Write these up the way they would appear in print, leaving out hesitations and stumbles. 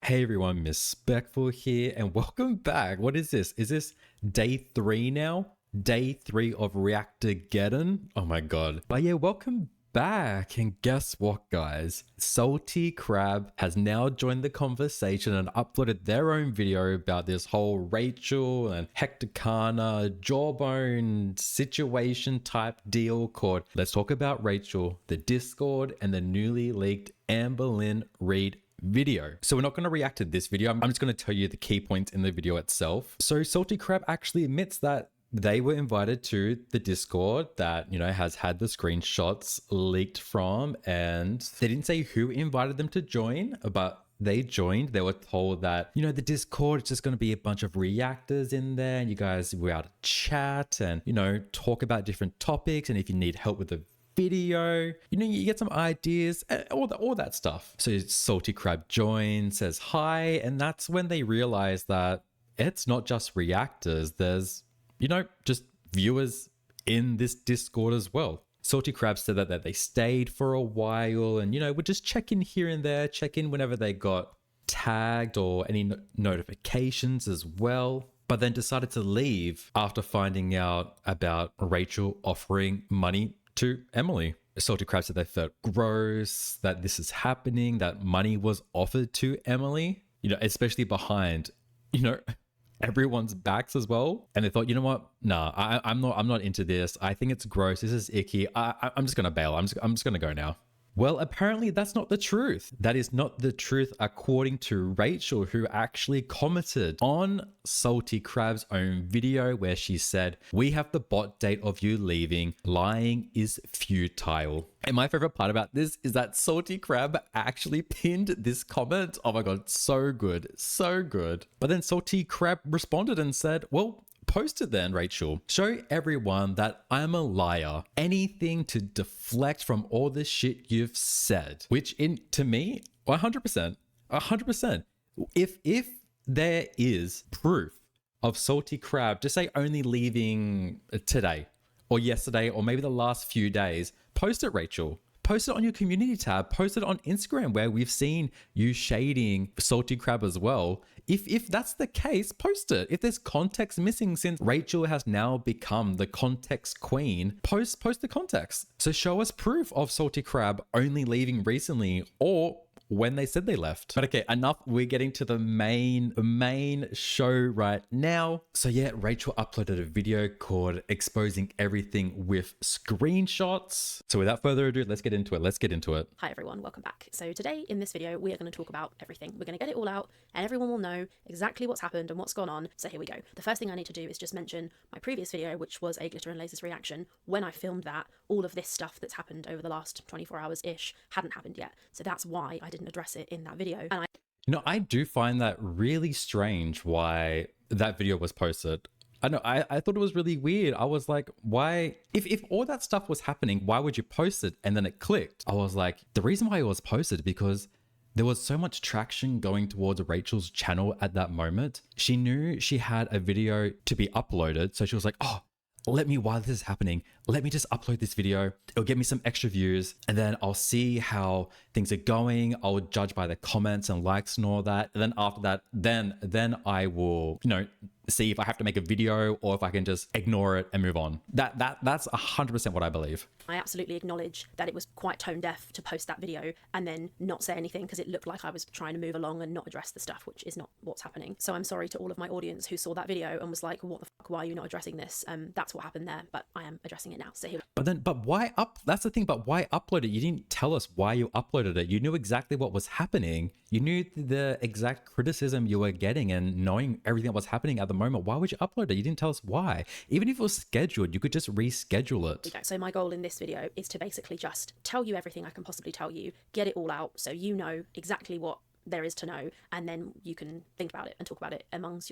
Hey everyone, Miss Speckful here, and welcome back. What is this? Is this day 3 now? Day 3 of reactorgeddon? Oh my god. But yeah, welcome back. And guess what, guys? Salty Crab has now joined the conversation and uploaded their own video about this whole Rachel and Hecticana jawbone situation type deal called Let's Talk About Rachel, the Discord, and the newly leaked Amber Lynn Reid video. So we're not going to react to this video. I'm just going to tell you the key points in the video itself. So Salty Crab actually admits that they were invited to the Discord that, has had the screenshots leaked from, and they didn't say who invited them to join, but they joined. They were told that, the Discord is just going to be a bunch of reactors in there, and you guys were able to chat and, talk about different topics. And if you need help with the video, you get some ideas, all that stuff. So Salty Crab joins, says hi, and that's when they realize that it's not just reactors. There's, just viewers in this Discord as well. Salty Crab said that they stayed for a while and, would just check in here and there, check in whenever they got tagged or any notifications as well, but then decided to leave after finding out about Rachel offering money to Emily. Salty Crab said they felt gross that this is happening, that money was offered to Emily, especially behind, everyone's backs as well. And they thought, you know what? Nah, I'm not into this. I think it's gross. This is icky. I'm just going to bail. I'm just going to go now. Well, apparently that's not the truth. That is not the truth according to Rachel, who actually commented on Salty Crab's own video where she said, "We have the bot date of you leaving. Lying is futile." And my favorite part about this is that Salty Crab actually pinned this comment. Oh my god, so good, so good. But then Salty Crab responded and said, "Well, post it then, Rachel. Show everyone that I'm a liar. Anything to deflect from all the shit you've said." Which to me, 100%, 100%. If there is proof of Salty Crab, just say only leaving today or yesterday or maybe the last few days, post it, Rachel. Post it on your community tab, post it on Instagram where we've seen you shading Salty Crab as well. If that's the case, post it. If there's context missing, since Rachel has now become the context queen, post the context. So show us proof of Salty Crab only leaving recently or when they said they left. But okay, enough. We're getting to the main show right now. So yeah, Rachel uploaded a video called Exposing Everything with Screenshots. So without further ado, let's get into it. Hi everyone, welcome back. So today in this video, we are going to talk about everything. We're going to get it all out and everyone will know exactly what's happened and what's gone on. So here we go. The first thing I need to do is just mention my previous video, which was a glitter and lasers reaction. When I filmed that, all of this stuff that's happened over the last 24 hours-ish hadn't happened yet. So that's why I didn't address it in that video. And I do find that really strange why that video was posted. I thought it was really weird. I was like, why? If all that stuff was happening, why would you post it? And then it clicked. I was like, the reason why it was posted because there was so much traction going towards Rachel's channel at that moment. She knew she had a video to be uploaded. So she was like, oh, while this is happening, let me just upload this video. It'll get me some extra views and then I'll see how things are going. I'll judge by the comments and likes and all that. And then after that, then I will, see if I have to make a video or if I can just ignore it and move on. That's 100% what I believe. I absolutely acknowledge that it was quite tone deaf to post that video and then not say anything because it looked like I was trying to move along and not address the stuff, which is not what's happening. So I'm sorry to all of my audience who saw that video and was like, what the fuck, why are you not addressing this? That's what happened there, but I am addressing it now. So here. But why that's the thing, but why upload it? You didn't tell us why you uploaded it. You knew exactly what was happening. You knew the exact criticism you were getting, and knowing everything that was happening at the moment, why would you upload it? You didn't tell us why. Even if it was scheduled, you could just reschedule it. So my goal in this video is to basically just tell you everything I can possibly tell you, get it all out so you know exactly what there is to know, and then you can think about it and talk about it amongst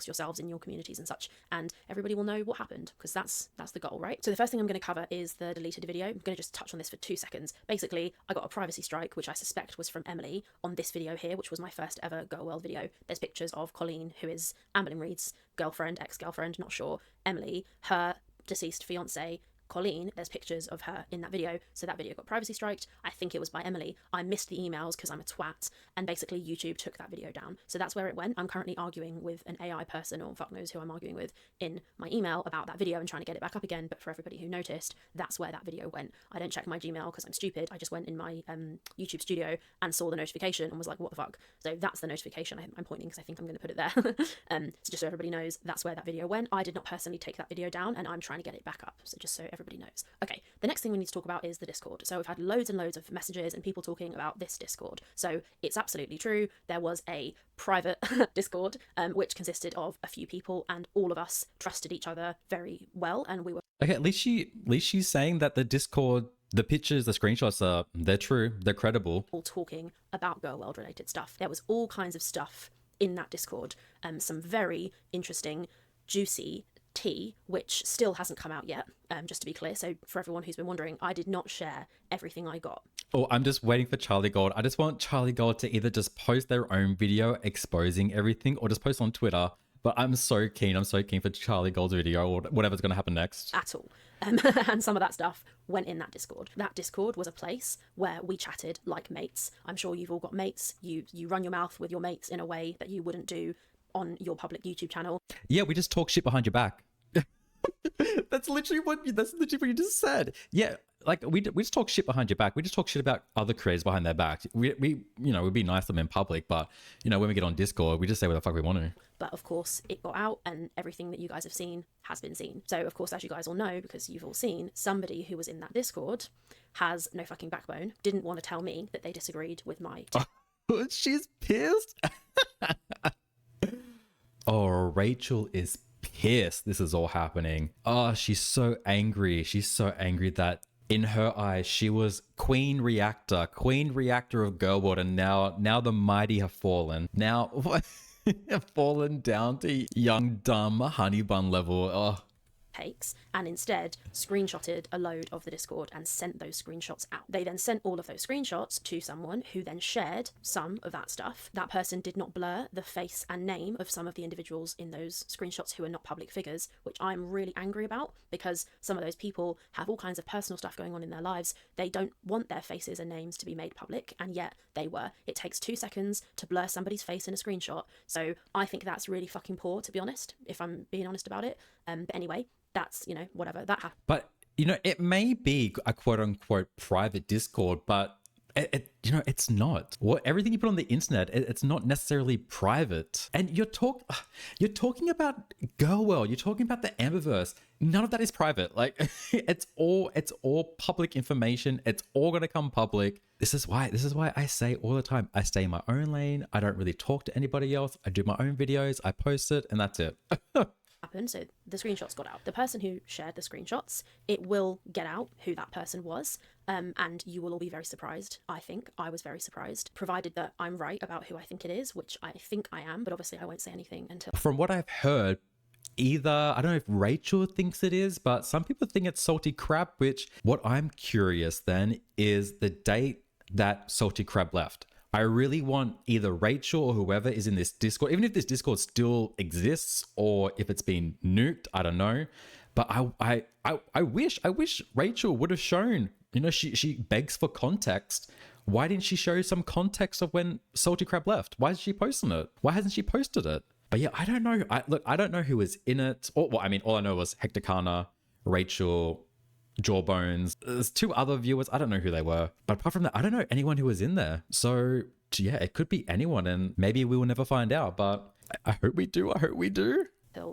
yourselves in your communities and such, and everybody will know what happened, because that's the goal, right? So the first thing I'm going to cover is the deleted video. I'm going to just touch on this for 2 seconds. Basically, I got a privacy strike, which I suspect was from Emily, on this video here, which was my first ever Girl World video. There's pictures of Colleen, who is Amber Lynn Reid's girlfriend, ex-girlfriend, not sure, Emily, her deceased fiance, Colleen, there's pictures of her in that video, so that video got privacy striked. I think it was by Emily. I missed the emails because I'm a twat, and basically YouTube took that video down. So that's where it went. I'm currently arguing with an AI person, or fuck knows who I'm arguing with, in my email about that video and trying to get it back up again. But for everybody who noticed, that's where that video went. I don't check my Gmail because I'm stupid. I just went in my YouTube studio and saw the notification and was like, what the fuck? So that's the notification I'm pointing, because I think I'm going to put it there. So just so everybody knows, that's where that video went. I did not personally take that video down, and I'm trying to get it back up. So just so everybody knows. Okay, the next thing we need to talk about is the Discord. So we've had loads and loads of messages and people talking about this Discord. So it's absolutely true. There was a private Discord, which consisted of a few people, and all of us trusted each other very well, and we were Okay, at least she's saying that the Discord, the pictures, the screenshots they're true, they're credible. all talking about Girl World related stuff. There was all kinds of stuff in that Discord, some very interesting, juicy tea, which still hasn't come out yet, just to be clear. So for everyone who's been wondering, I did not share everything I got. Oh, I'm just waiting for Charlie Gold. I just want Charlie Gold to either just post their own video exposing everything, or just post on Twitter. But I'm so keen for Charlie Gold's video, or whatever's going to happen next. At all. And some of that stuff went in that Discord. That Discord was a place where we chatted like mates. I'm sure you've all got mates. You run your mouth with your mates in a way that you wouldn't do on your public YouTube channel. Yeah, we just talk shit behind your back. That's literally what you just said. Yeah, like we just talk shit behind your back. We just talk shit about other creators behind their back. We we'd be nice to them in public, but when we get on Discord, we just say what the fuck we want to. But of course, it got out, and everything that you guys have seen has been seen. So of course, as you guys all know, because you've all seen, somebody who was in that Discord has no fucking backbone, didn't want to tell me that they disagreed with my... She's pissed. Oh, Rachel is pissed this is all happening. Oh, she's so angry. She's so angry that in her eyes, she was queen reactor of Girl World, and now the mighty have fallen. Now, have fallen down to young, dumb honey bun level. Oh. Takes, and instead screenshotted a load of the Discord and sent those screenshots out. They then sent all of those screenshots to someone who then shared some of that stuff. That person did not blur the face and name of some of the individuals in those screenshots who are not public figures, which I'm really angry about, because some of those people have all kinds of personal stuff going on in their lives. They don't want their faces and names to be made public, and yet they were. It takes 2 seconds to blur somebody's face in a screenshot, so I think that's really fucking poor, to be honest, if I'm being honest about it. But anyway, that's, whatever, that happened. But, it may be a quote unquote private Discord, but it's not. Everything you put on the internet, it's not necessarily private. And you're talking about Girl World, you're talking about the Amberverse. None of that is private. Like, it's all public information. It's all going to come public. This is why I say all the time, I stay in my own lane. I don't really talk to anybody else. I do my own videos, I post it, and that's it. Happened, so the screenshots got out. The person who shared the screenshots, it will get out who that person was, and you will all be very surprised. I was very surprised, provided that I'm right about who I think it is, which I think I am, but obviously I won't say anything until... From what I've heard, either, I don't know if Rachel thinks it is, but some people think it's Salty Crab, which what I'm curious then is the date that Salty Crab left. I really want either Rachel or whoever is in this Discord, even if this Discord still exists or if it's been nuked, I don't know. But I wish Rachel would have shown, she begs for context. Why didn't she show some context of when Salty Crab left? Why is she posting it? Why hasn't she posted it? But yeah, I don't know. I don't know who was in it. All I know was Hector Kana, Rachel, Jawbones. There's 2 other viewers. I don't know who they were. But apart from that, I don't know anyone who was in there. So yeah, it could be anyone, and maybe we will never find out. But I hope we do.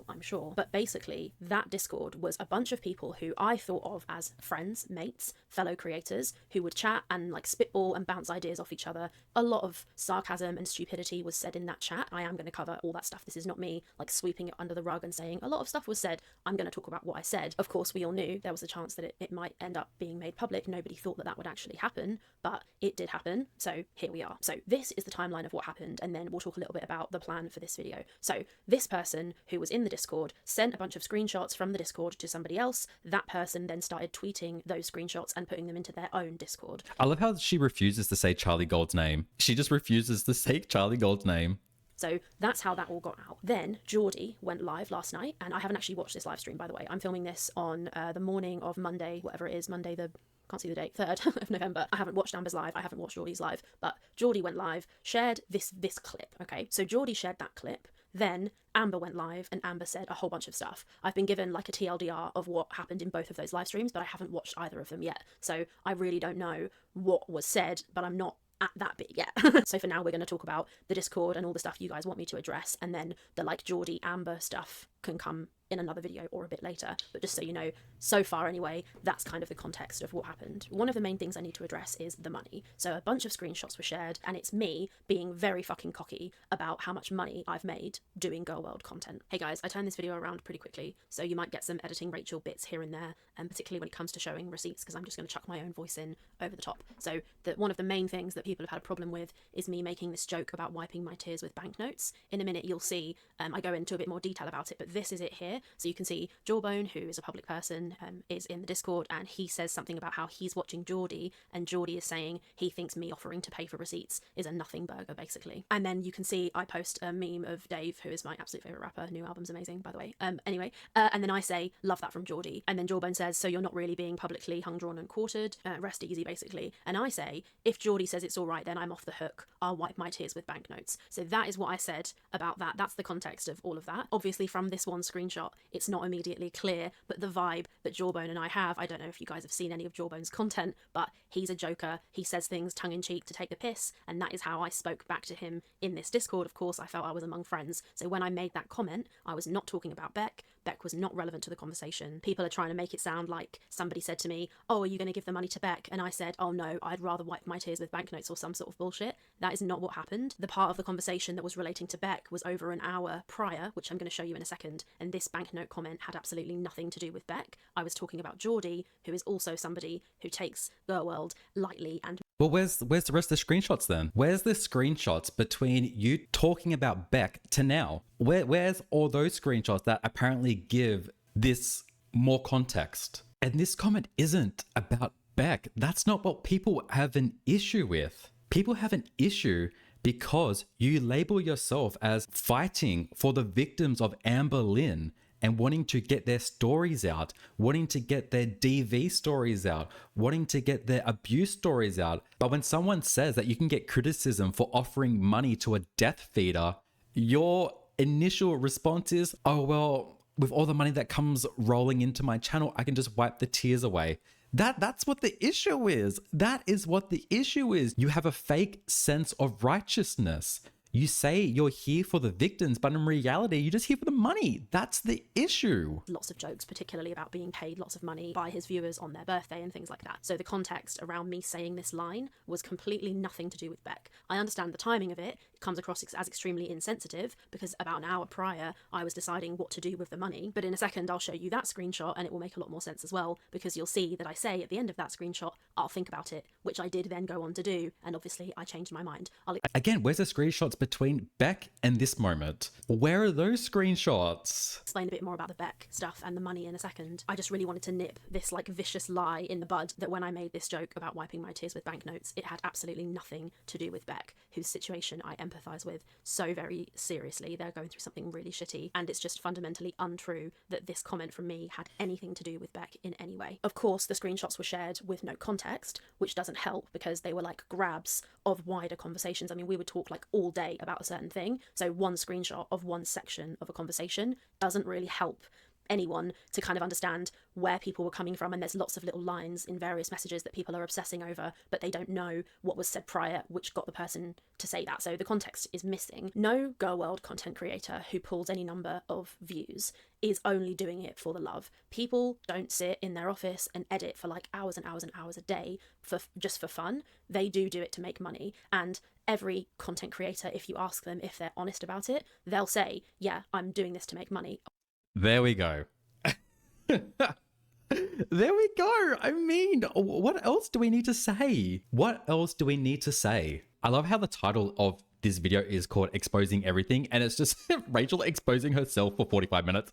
I'm sure. But basically, that Discord was a bunch of people who I thought of as friends, mates, fellow creators, who would chat and spitball and bounce ideas off each other. A lot of sarcasm and stupidity was said in that chat. I am going to cover all that stuff. This is not me sweeping it under the rug and saying a lot of stuff was said. I'm going to talk about what I said. Of course, we all knew there was a chance that it might end up being made public. Nobody thought that would actually happen, but it did happen. So here we are. So this is the timeline of what happened, and then we'll talk a little bit about the plan for this video. So this person who was in the Discord sent a bunch of screenshots from the Discord to somebody else. That person then started tweeting those screenshots and putting them into their own Discord. I love how she refuses to say Charlie Gold's name. She just refuses to say Charlie Gold's name. So that's how that all got out. Then Geordie went live last night, and I haven't actually watched this live stream, by the way. I'm filming this on the morning of Monday, whatever it is, Monday the can't see the date, 3rd of November. I haven't watched Amber's live, I haven't watched Geordie's live, but Geordie went live, shared this clip, okay? So Geordie shared that clip, then Amber went live, and Amber said a whole bunch of stuff. I've been given like a TLDR of what happened in both of those live streams, but I haven't watched either of them yet. So I really don't know what was said, but I'm not at that bit yet. So for now, we're going to talk about the Discord and all the stuff you guys want me to address, and then the like Geordie Amber stuff can come in another video or a bit later. But just so you know, so far anyway, that's kind of the context of what happened. One of the main things I need to address is the money. So a bunch of screenshots were shared, and it's me being very fucking cocky about how much money I've made doing Girl World content. Hey guys, I turned this video around pretty quickly, so you might get some editing Rachel bits here and there, and particularly when it comes to showing receipts, because I'm just going to chuck my own voice in over the top. So one of the main things that people have had a problem with is me making this joke about wiping my tears with banknotes. In a minute you'll see I go into a bit more detail about it, but this is it here. So you can see Jawbone, who is a public person, is in the Discord, and he says something about how he's watching Geordie, and Geordie is saying he thinks me offering to pay for receipts is a nothing burger, basically. And then you can see I post a meme of Dave, who is my absolute favourite rapper. New album's amazing, by the way. Anyway, and then I say, love that from Geordie. And then Jawbone says, so you're not really being publicly hung, drawn and quartered. Rest easy, basically. And I say, if Geordie says it's all right, then I'm off the hook. I'll wipe my tears with banknotes. So that is what I said about that. That's the context of all of that. Obviously, from this one screenshot, it's not immediately clear, but the vibe that Jawbone and I have, I don't know if you guys have seen any of Jawbone's content, but he's a joker. He says things tongue-in-cheek to take the piss, and that is how I spoke back to him in this Discord. Of course, I felt I was among friends, so when I made that comment, I was not talking about Beck. Beck was not relevant to the conversation. People are trying to make it sound like somebody said to me, oh, are you going to give the money to Beck? And I said, oh no, I'd rather wipe my tears with banknotes or some sort of bullshit. That is not what happened. The part of the conversation that was relating to Beck was over an hour prior, which I'm going to show you in a second, and this banknote comment had absolutely nothing to do with Beck. I was talking about Geordie, who is also somebody who takes Girl World lightly and... Well, where's the rest of the screenshots then? Where's the screenshots between you talking about Beck to now? Where's all those screenshots that apparently give this more context? And this comment isn't about Beck. That's not what people have an issue with. People have an issue because you label yourself as fighting for the victims of Amber Lynn and wanting to get their stories out, wanting to get their DV stories out, wanting to get their abuse stories out. But when someone says that you can get criticism for offering money to a death feeder, your initial response is, oh, well, with all the money that comes rolling into my channel, I can just wipe the tears away. That's what the issue is. That is what the issue is. You have a fake sense of righteousness. You say you're here for the victims, but in reality, you're just here for the money. That's the issue. Lots of jokes, particularly about being paid lots of money by his viewers on their birthday and things like that. So the context around me saying this line was completely nothing to do with Beck. I understand the timing of it. It comes across as extremely insensitive because about an hour prior, I was deciding what to do with the money. But in a second, I'll show you that screenshot and it will make a lot more sense as well, because you'll see that I say at the end of that screenshot, I'll think about it, which I did then go on to do. And obviously I changed my mind. Again, where's the screenshots between Beck and this moment? Where are those screenshots? Explain a bit more about the Beck stuff and the money in a second. I just really wanted to nip this like vicious lie in the bud that when I made this joke about wiping my tears with banknotes, it had absolutely nothing to do with Beck, whose situation I empathise with so very seriously. They're going through something really shitty, and it's just fundamentally untrue that this comment from me had anything to do with Beck in any way. Of course, the screenshots were shared with no context, which doesn't help because they were like grabs of wider conversations. I mean, we would talk like all day about a certain thing, so one screenshot of one section of a conversation doesn't really help anyone to kind of understand where people were coming from, and there's lots of little lines in various messages that people are obsessing over, but they don't know what was said prior which got the person to say that, so the context is missing. No Girl World content creator who pulls any number of views is only doing it for the love. People don't sit in their office and edit for like hours and hours and hours a day for just for fun. They do it to make money, and every content creator, if you ask them if they're honest about it, they'll say, yeah, I'm doing this to make money. There we go. There we go. I mean, what else do we need to say? What else do we need to say? I love how the title of this video is called Exposing Everything, and it's just Rachel exposing herself for 45 minutes.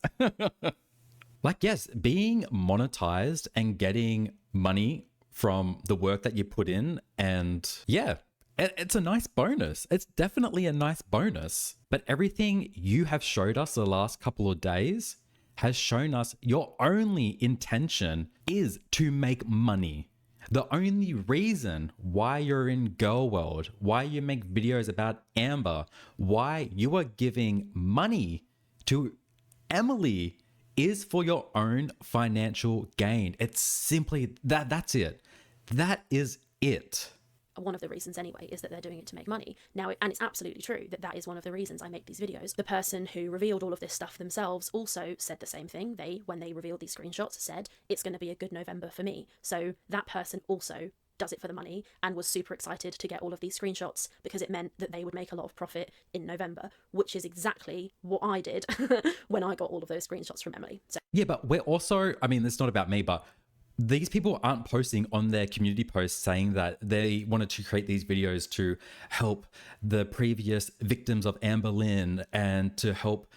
Like, yes, being monetized and getting money from the work that you put in, and yeah, It's a nice bonus. It's definitely a nice bonus. But everything you have showed us the last couple of days has shown us your only intention is to make money. The only reason why you're in Girl World, why you make videos about Amber, why you are giving money to Emily is for your own financial gain. It's simply that's it. That is it. One of the reasons anyway is that they're doing it to make money now, and it's absolutely true that that is one of the reasons I make these videos. The person who revealed all of this stuff themselves also said the same thing. When they revealed these screenshots, said it's going to be a good November for me. So that person also does it for the money and was super excited to get all of these screenshots because it meant that they would make a lot of profit in November, which is exactly what I did when I got all of those screenshots from Emily. So yeah, but we're also, I mean, it's not about me, but these people aren't posting on their community posts saying that they wanted to create these videos to help the previous victims of Amber Lynn and to help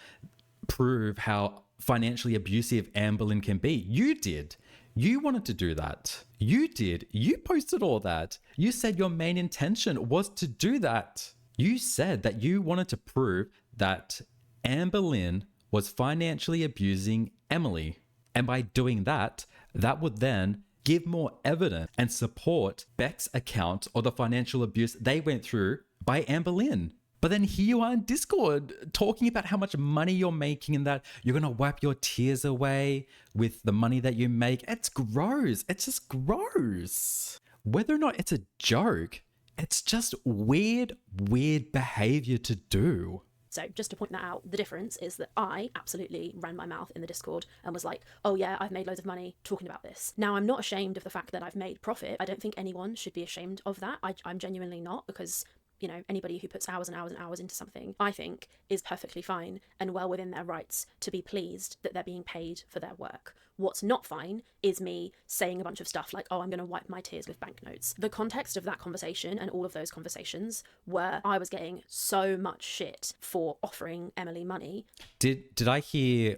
prove how financially abusive Amber Lynn can be. You did. You wanted to do that. You did. You posted all that. You said your main intention was to do that. You said that you wanted to prove that Amber Lynn was financially abusing Emily. And by doing that, that would then give more evidence and support Beck's account or the financial abuse they went through by Amber Lynn. But then here you are in Discord talking about how much money you're making and that you're going to wipe your tears away with the money that you make. It's gross. It's just gross. Whether or not it's a joke, it's just weird behavior to do. So just to point that out, the difference is that I absolutely ran my mouth in the Discord and was like, oh yeah, I've made loads of money talking about this. Now, I'm not ashamed of the fact that I've made profit. I don't think anyone should be ashamed of that. I'm genuinely not, because you know, anybody who puts hours and hours and hours into something, I think, is perfectly fine and well within their rights to be pleased that they're being paid for their work. What's not fine is me saying a bunch of stuff like, oh, I'm going to wipe my tears with banknotes. The context of that conversation and all of those conversations were I was getting so much shit for offering Emily money. Did I hear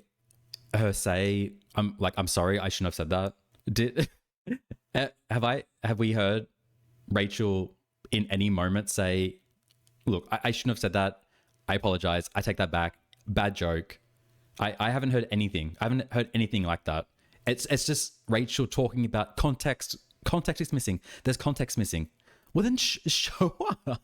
her say, I'm sorry, I shouldn't have said that? Have we heard Rachel in any moment say, look, I shouldn't have said that. I apologize. I take that back. Bad joke. I haven't heard anything. I haven't heard anything like that. It's just Rachel talking about context. Context is missing. There's context missing. Well, then show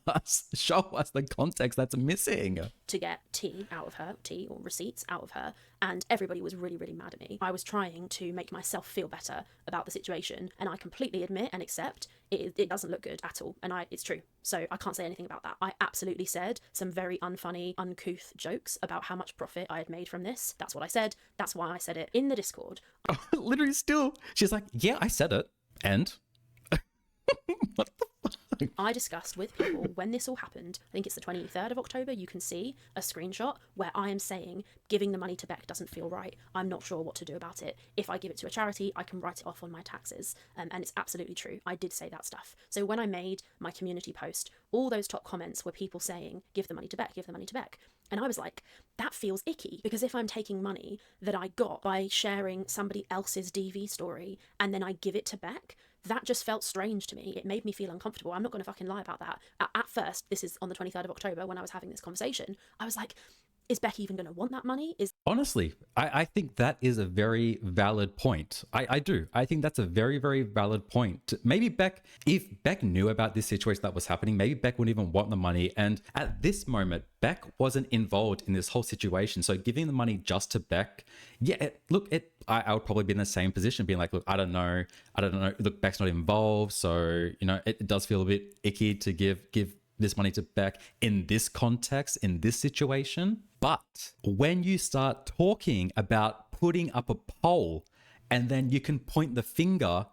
us the context that's missing. To get tea or receipts out of her, and everybody was really, really mad at me. I was trying to make myself feel better about the situation, and I completely admit and accept it doesn't look good at all, and it's true. So I can't say anything about that. I absolutely said some very unfunny, uncouth jokes about how much profit I had made from this. That's what I said. That's why I said it in the Discord. Oh, literally still. She's like, yeah, I said it. And? What the fuck? I discussed with people when this all happened, I think it's the 23rd of October, you can see a screenshot where I am saying giving the money to Beck doesn't feel right. I'm not sure what to do about it. If I give it to a charity, I can write it off on my taxes. And it's absolutely true. I did say that stuff. So when I made my community post, all those top comments were people saying, give the money to Beck, give the money to Beck. And I was like, that feels icky, because if I'm taking money that I got by sharing somebody else's DV story and then I give it to Beck, that just felt strange to me. It made me feel uncomfortable. I'm not going to fucking lie about that. At first, this is on the 23rd of October when I was having this conversation, I was like, is Beck even going to want that money? Honestly, I think that is a very valid point. I do. I think that's a very, very valid point. Maybe Beck, if Beck knew about this situation that was happening, maybe Beck wouldn't even want the money. And at this moment, Beck wasn't involved in this whole situation. So giving the money just to Beck, yeah, I would probably be in the same position, being like, look, I don't know. Look, Beck's not involved. So, you know, it does feel a bit icky to give this money to Beck in this context, in this situation. But when you start talking about putting up a poll and then you can point the finger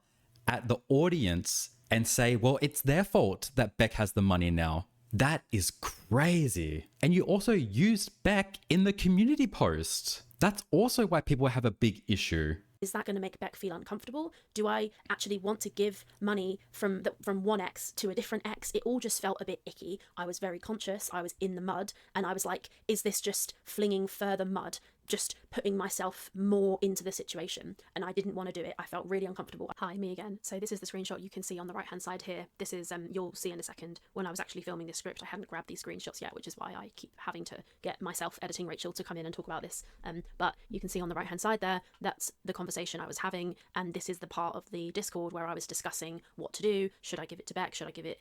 at the audience and say, well, it's their fault that Beck has the money now. That is crazy. And you also used Beck in the community post. That's also why people have a big issue. Is that going to make Beck feel uncomfortable? Do I actually want to give money from one ex to a different ex? It all just felt a bit icky. I was very conscious. I was in the mud, and I was like, is this just flinging further mud just putting myself more into the situation, and I didn't want to do it. I felt really uncomfortable. Hi, me again. So this is the screenshot you can see on the right hand side here. This is you'll see in a second. When I was actually filming this script, I hadn't grabbed these screenshots yet, which is why I keep having to get myself editing Rachel to come in and talk about this. But you can see on the right hand side there, that's the conversation I was having, and this is the part of the Discord where I was discussing what to do. Should I give it to Beck? Should I give it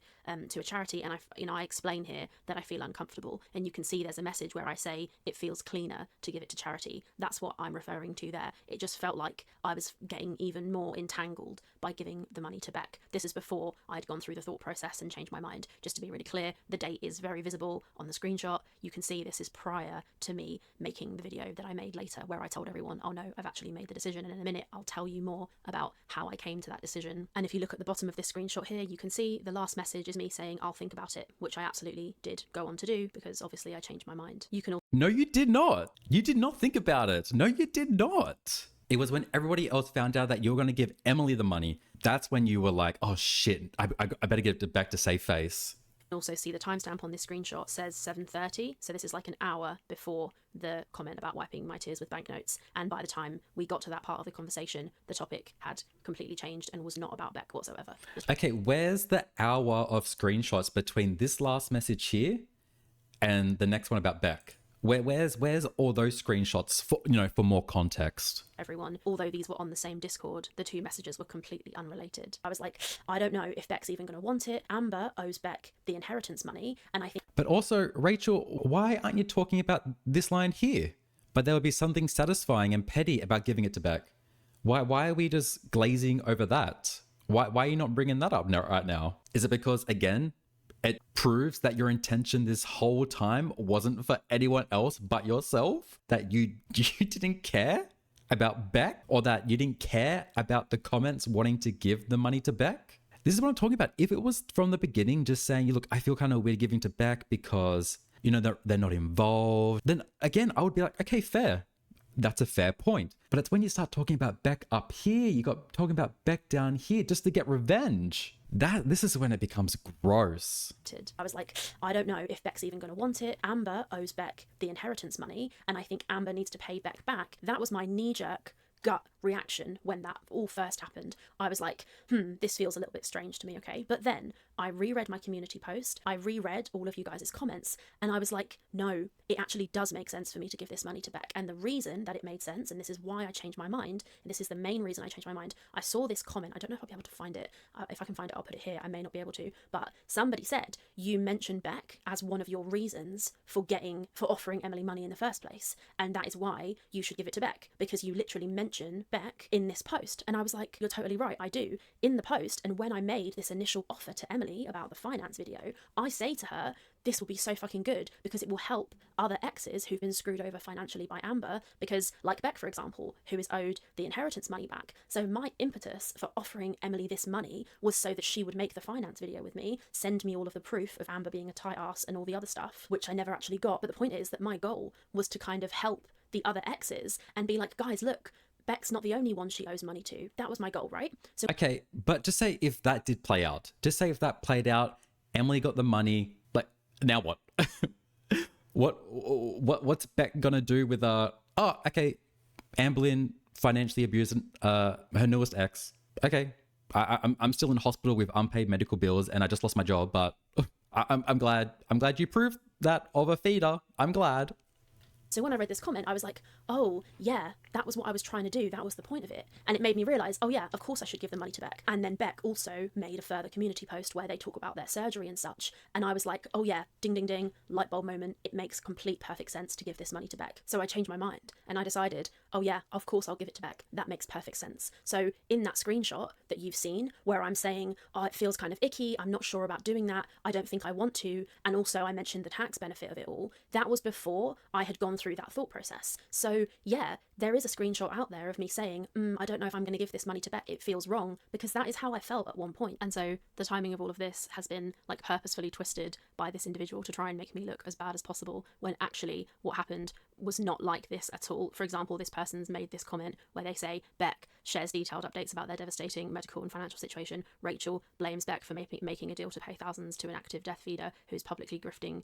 to a charity? And I explain here that I feel uncomfortable, and you can see there's a message where I say it feels cleaner to give it to charity. That's what I'm referring to there. It just felt like I was getting even more entangled by giving the money to Beck. This is before I'd gone through the thought process and changed my mind. Just to be really clear, the date is very visible on the screenshot. You can see this is prior to me making the video that I made later, where I told everyone, oh no, I've actually made the decision, and in a minute I'll tell you more about how I came to that decision. And if you look at the bottom of this screenshot here, you can see the last message is me saying I'll think about it, which I absolutely did go on to do, because obviously I changed my mind. You can No, you did not. You did not think about it. No, you did not. It was when everybody else found out that you were going to give Emily the money. That's when you were like, oh shit, I better get it back to save face. Also see the timestamp on this screenshot says 7:30, so this is like an hour before the comment about wiping my tears with banknotes, and by the time we got to that part of the conversation, the topic had completely changed and was not about Beck whatsoever. Okay, where's the hour of screenshots between this last message here and the next one about Beck? Where's all those screenshots for, for more context? Everyone, although these were on the same Discord, the two messages were completely unrelated. I was like, I don't know if Beck's even going to want it. Amber owes Beck the inheritance money, and I think... But also, Rachel, why aren't you talking about this line here? But there would be something satisfying and petty about giving it to Beck. Why are we just glazing over that? Why are you not bringing that up right now? Is it because, again, it proves that your intention this whole time wasn't for anyone else but yourself? That you didn't care about Beck, or that you didn't care about the comments wanting to give the money to Beck? This is what I'm talking about. If it was from the beginning just saying, look, I feel kind of weird giving to Beck because, they're not involved, then again, I would be like, okay, fair. That's a fair point. But it's when you start talking about Beck up here, you got talking about Beck down here just to get revenge. This is when it becomes gross. I was like, I don't know if Beck's even going to want it. Amber owes Beck the inheritance money, and I think Amber needs to pay Beck back. That was my knee-jerk gut reaction when that all first happened. I was like, this feels a little bit strange to me, okay? But then I reread my community post, I reread all of you guys' comments, and I was like, no, it actually does make sense for me to give this money to Beck. And the reason that it made sense, and this is why I changed my mind, and this is the main reason I changed my mind, I saw this comment, I don't know if I'll be able to find it. If I can find it, I'll put it here. I may not be able to, but somebody said, you mentioned Beck as one of your reasons for offering Emily money in the first place, and that is why you should give it to Beck, because you literally mention Beck in this post. And I was like, you're totally right, I do. In the post, and when I made this initial offer to Emily about the finance video, I say to her, this will be so fucking good because it will help other exes who've been screwed over financially by Amber, because like Beck, for example, who is owed the inheritance money back. So my impetus for offering Emily this money was so that she would make the finance video with me, send me all of the proof of Amber being a tight ass and all the other stuff, which I never actually got. But the point is that my goal was to kind of help the other exes and be like, guys, look, Beck's not the only one she owes money to. That was my goal, right? So okay, but just say if that did play out, Emily got the money, like, now what? What's Beck gonna do with Amberlynn financially abusing her newest ex? Okay, I'm still in hospital with unpaid medical bills and I just lost my job, but I'm glad you proved that of a feeder. I'm glad. So when I read this comment, I was like, oh, yeah, that was what I was trying to do. That was the point of it. And it made me realise, oh, yeah, of course I should give the money to Beck. And then Beck also made a further community post where they talk about their surgery and such. And I was like, oh, yeah, ding, ding, ding, light bulb moment. It makes complete perfect sense to give this money to Beck. So I changed my mind and I decided, oh, yeah, of course I'll give it to Beck. That makes perfect sense. So in that screenshot that you've seen where I'm saying, oh, it feels kind of icky, I'm not sure about doing that, I don't think I want to, and also I mentioned the tax benefit of it all, that was before I had gone through that thought process. So yeah, there is a screenshot out there of me saying, I don't know if I'm going to give this money to Beck, it feels wrong, because that is how I felt at one point. And so the timing of all of this has been like purposefully twisted by this individual to try and make me look as bad as possible, when actually what happened was not like this at all. For example, this person's made this comment where they say Beck shares detailed updates about their devastating medical and financial situation. Rachel blames Beck for making a deal to pay thousands to an active death feeder who's publicly gifting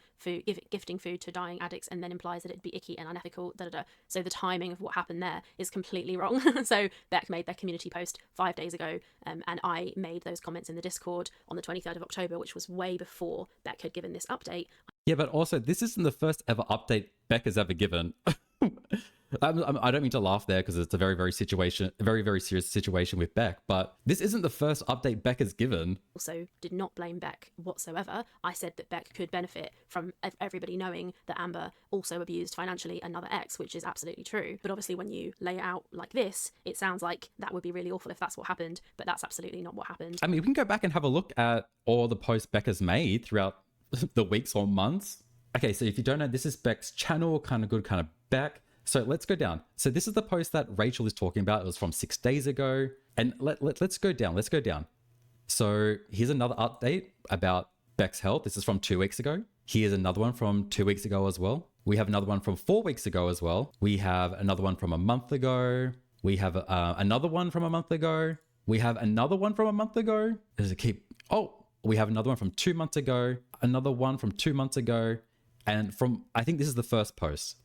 food to dying addicts, and then implies that it'd be icky and unethical. So the timing of what happened there is completely wrong. So Beck made their community post 5 days ago, and I made those comments in the Discord on the 23rd of October, which was way before Beck had given this update. Yeah, but also this isn't the first ever update Beck has ever given. I don't mean to laugh there because it's a very, very serious situation with Beck, but this isn't the first update Beck has given. Also did not blame Beck whatsoever. I said that Beck could benefit from everybody knowing that Amber also abused financially another ex, which is absolutely true. But obviously when you lay it out like this, it sounds like that would be really awful if that's what happened, but that's absolutely not what happened. I mean, we can go back and have a look at all the posts Beck has made throughout the weeks or months. Okay, so if you don't know, this is Beck's channel, kind of good, kind of Beck. So let's go down. So this is the post that Rachel is talking about. It was from 6 days ago. And let's go down. Let's go down. So here's another update about Beck's health. This is from 2 weeks ago. Here's another one from 2 weeks ago as well. We have another one from 4 weeks ago as well. We have another one from a month ago. We have another one from a month ago. We have another one from a month ago. Does it keep? Oh, we have another one from 2 months ago. Another one from 2 months ago. And I think this is the first post.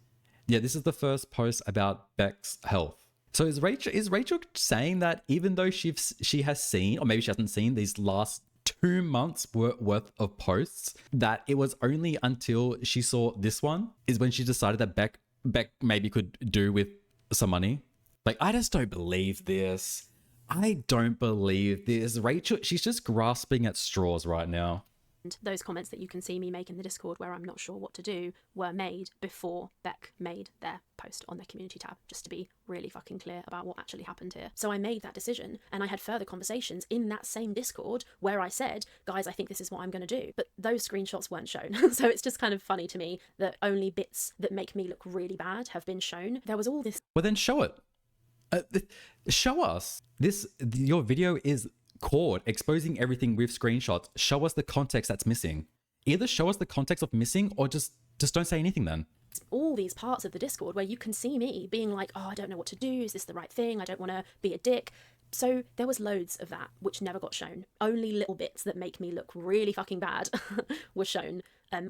Yeah, this is the first post about Beck's health. So is Rachel saying that even though she has seen, or maybe she hasn't seen, these last 2 months worth of posts, that it was only until she saw this one is when she decided that Beck maybe could do with some money? Like, I just don't believe this. I don't believe this. Rachel, she's just grasping at straws right now. And those comments that you can see me make in the Discord where I'm not sure what to do were made before Beck made their post on their community tab, just to be really fucking clear about what actually happened here. So I made that decision, and I had further conversations in that same Discord where I said, guys, I think this is what I'm going to do. But those screenshots weren't shown. So it's just kind of funny to me that only bits that make me look really bad have been shown. There was all this. Well, then show it. Show us. Your video is called exposing everything with screenshots. Show us the context that's missing. Either show us the context of missing or just don't say anything then. All these parts of the Discord where you can see me being like, oh, I don't know what to do. Is this the right thing? I don't want to be a dick. So there was loads of that which never got shown. Only little bits that make me look really fucking bad were shown